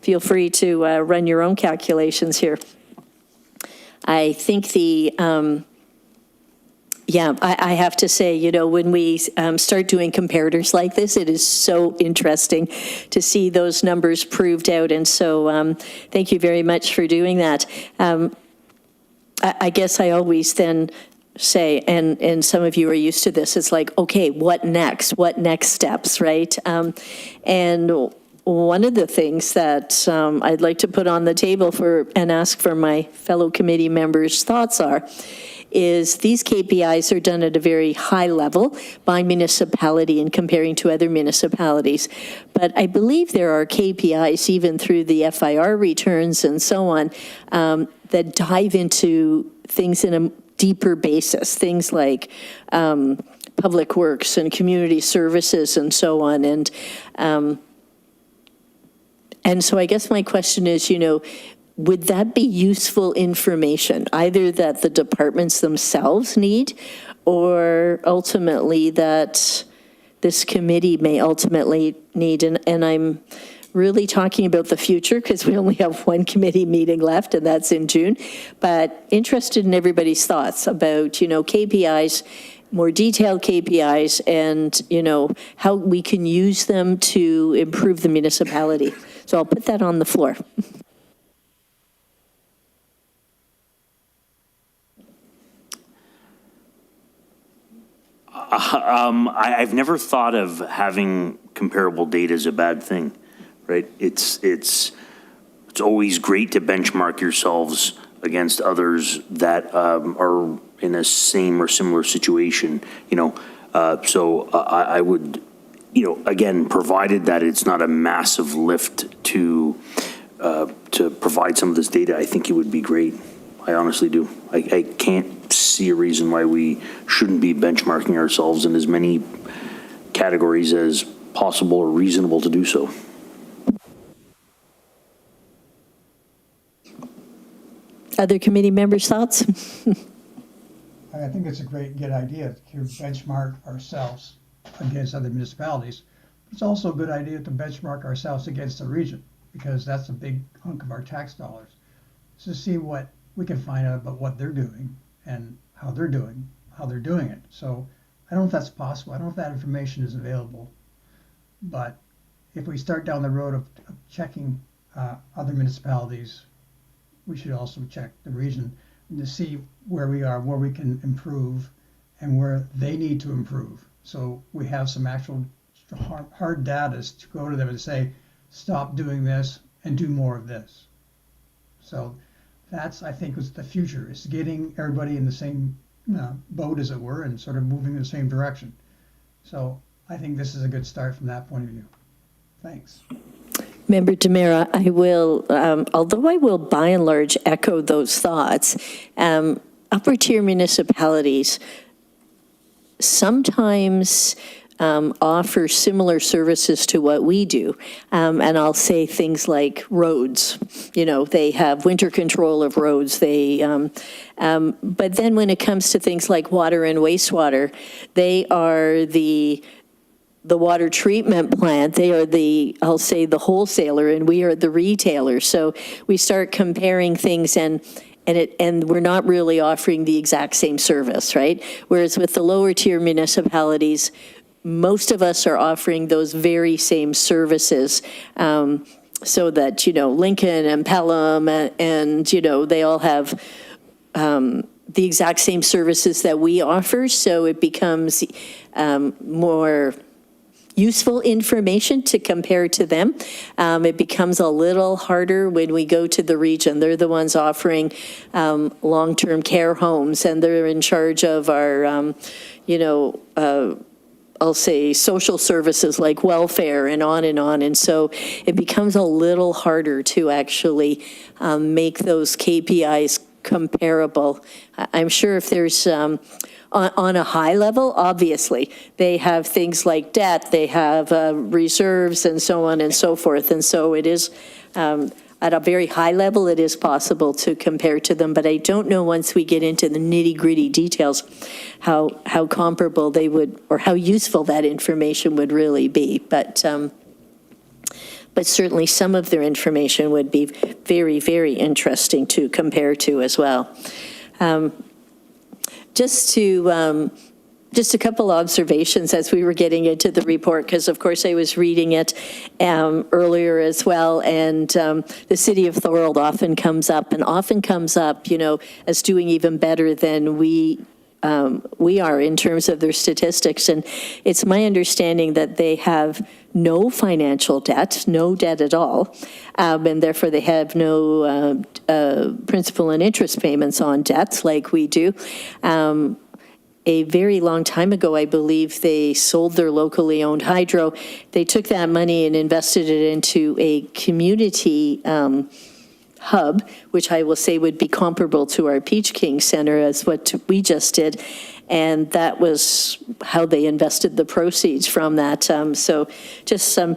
Speaker 1: feel free to run your own calculations here. I think I have to say, when we start doing comparators like this, it is so interesting to see those numbers proved out. And so thank you very much for doing that. I guess I always then say, and some of you are used to this, it's like, okay, what next? What next steps, right? And one of the things that I'd like to put on the table and ask for my fellow committee members' thoughts is these KPIs are done at a very high level by municipality and comparing to other municipalities. But I believe there are KPIs even through the FIR returns and so on that dive into things in a deeper basis, things like public works and community services and so on. And so I guess my question is, would that be useful information, either that the departments themselves need, or ultimately that this committee may ultimately need? And I'm really talking about the future because we only have one committee meeting left, and that's in June. But interested in everybody's thoughts about, KPIs, more detailed KPIs, and, how we can use them to improve the municipality. So I'll put that on the floor.
Speaker 6: I've never thought of having comparable data as a bad thing, right? It's always great to benchmark yourselves against others that are in a same or similar situation, So I would, again, provided that it's not a massive lift to provide some of this data, I think it would be great. I honestly do. I can't see a reason why we shouldn't be benchmarking ourselves in as many categories as possible or reasonable to do so.
Speaker 1: Other committee members' thoughts?
Speaker 3: I think it's a good idea to benchmark ourselves against other municipalities. It's also a good idea to benchmark ourselves against the region, because that's a big hunk of our tax dollars. So see what we can find out about what they're doing and how they're doing it. So I don't know if that's possible. I don't know if that information is available. But if we start down the road of checking other municipalities, we should also check the region to see where we are, where we can improve, and where they need to improve. So we have some actual hard data to go to them and say, stop doing this and do more of this. So that's, I think, was the future, is getting everybody in the same boat, as it were, and sort of moving in the same direction. So I think this is a good start from that point of view. Thanks.
Speaker 1: Member Demera, I will, although I will by and large echo those thoughts, upper tier municipalities sometimes offer similar services to what we do. And I'll say things like roads. They have winter control of roads. But then when it comes to things like water and wastewater, they are the water treatment plant. They are I'll say the wholesaler, and we are the retailer. So we start comparing things, and we're not really offering the exact same service, right? Whereas with the lower tier municipalities, most of us are offering those very same services, so that, Lincoln and Pelham and they all have the exact same services that we offer. So it becomes more useful information to compare to them. It becomes a little harder when we go to the region. They're the ones offering long-term care homes, and they're in charge of our, I'll say social services like welfare and on and on. And so it becomes a little harder to actually make those KPIs comparable. I'm sure if there's, on a high level, obviously, they have things like debt, they have reserves and so on and so forth. And so it is, at a very high level, it is possible to compare to them, but I don't know once we get into the nitty-gritty details how comparable they would, or how useful that information would really be. But certainly some of their information would be very, very interesting to compare to as well. Just a couple observations as we were getting into the report, because of course I was reading it earlier as well, and the city of Thorold often comes up, as doing even better than we we are in terms of their statistics. And it's my understanding that they have no financial debt, no debt at all, and therefore they have no principal and interest payments on debts like we do. A very long time ago, I believe they sold their locally owned hydro. They took that money and invested it into a community hub, which I will say would be comparable to our Peach King Center as what we just did. And that was how they invested the proceeds from that. So just some,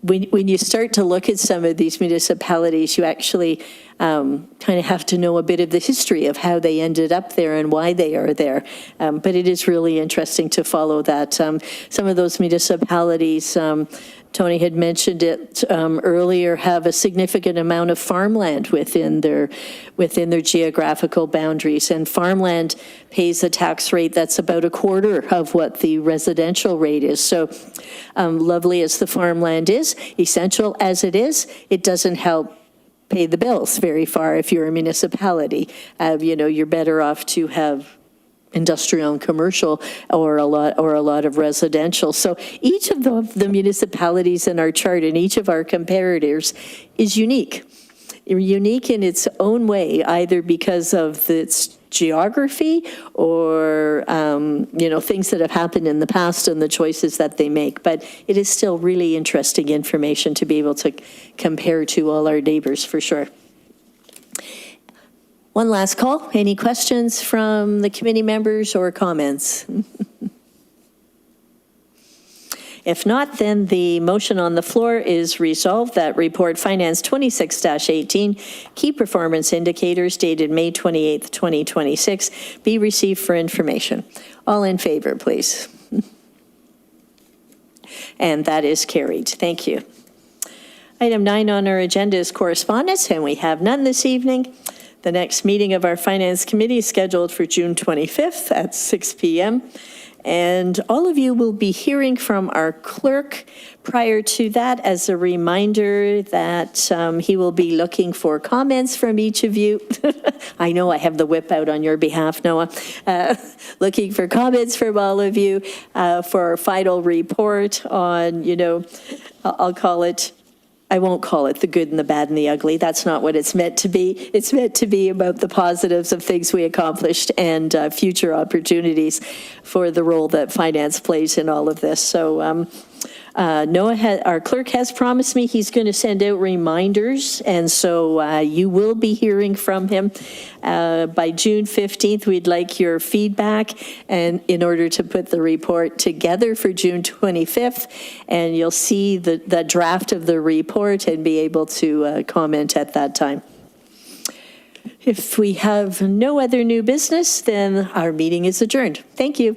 Speaker 1: when you start to look at some of these municipalities, you actually kind of have to know a bit of the history of how they ended up there and why they are there. But it is really interesting to follow that. Some of those municipalities, Tony had mentioned it earlier, have a significant amount of farmland within their geographical boundaries. And farmland pays a tax rate that's about a quarter of what the residential rate is. So lovely as the farmland is, essential as it is, it doesn't help pay the bills very far if you're a municipality. You're better off to have industrial and commercial or a lot of residential. So each of the municipalities in our chart and each of our comparators is unique in its own way, either because of its geography or things that have happened in the past and the choices that they make. But it is still really interesting information to be able to compare to all our neighbors, for sure. One last call. Any questions from the committee members or comments? If not, then the motion on the floor is resolved that Report Finance 26-18, Key Performance Indicators dated May 28th, 2026, be received for information. All in favor, please. And that is carried. Thank you. Item 9 on our agenda is correspondence, and we have none this evening. The next meeting of our Finance Committee is scheduled for June 25th at 6 p.m. And all of you will be hearing from our clerk prior to that, as a reminder that he will be looking for comments from each of you. I know I have the whip out on your behalf, Noah. Looking for comments from all of you for our final report on, I won't call it the good and the bad and the ugly. That's not what it's meant to be. It's meant to be about the positives of things we accomplished and future opportunities for the role that finance plays in all of this. So Noah, our clerk, has promised me he's going to send out reminders, and so you will be hearing from him. By June 15th, we'd like your feedback and in order to put the report together for June 25th, and you'll see the draft of the report and be able to comment at that time. If we have no other new business, then our meeting is adjourned. Thank you.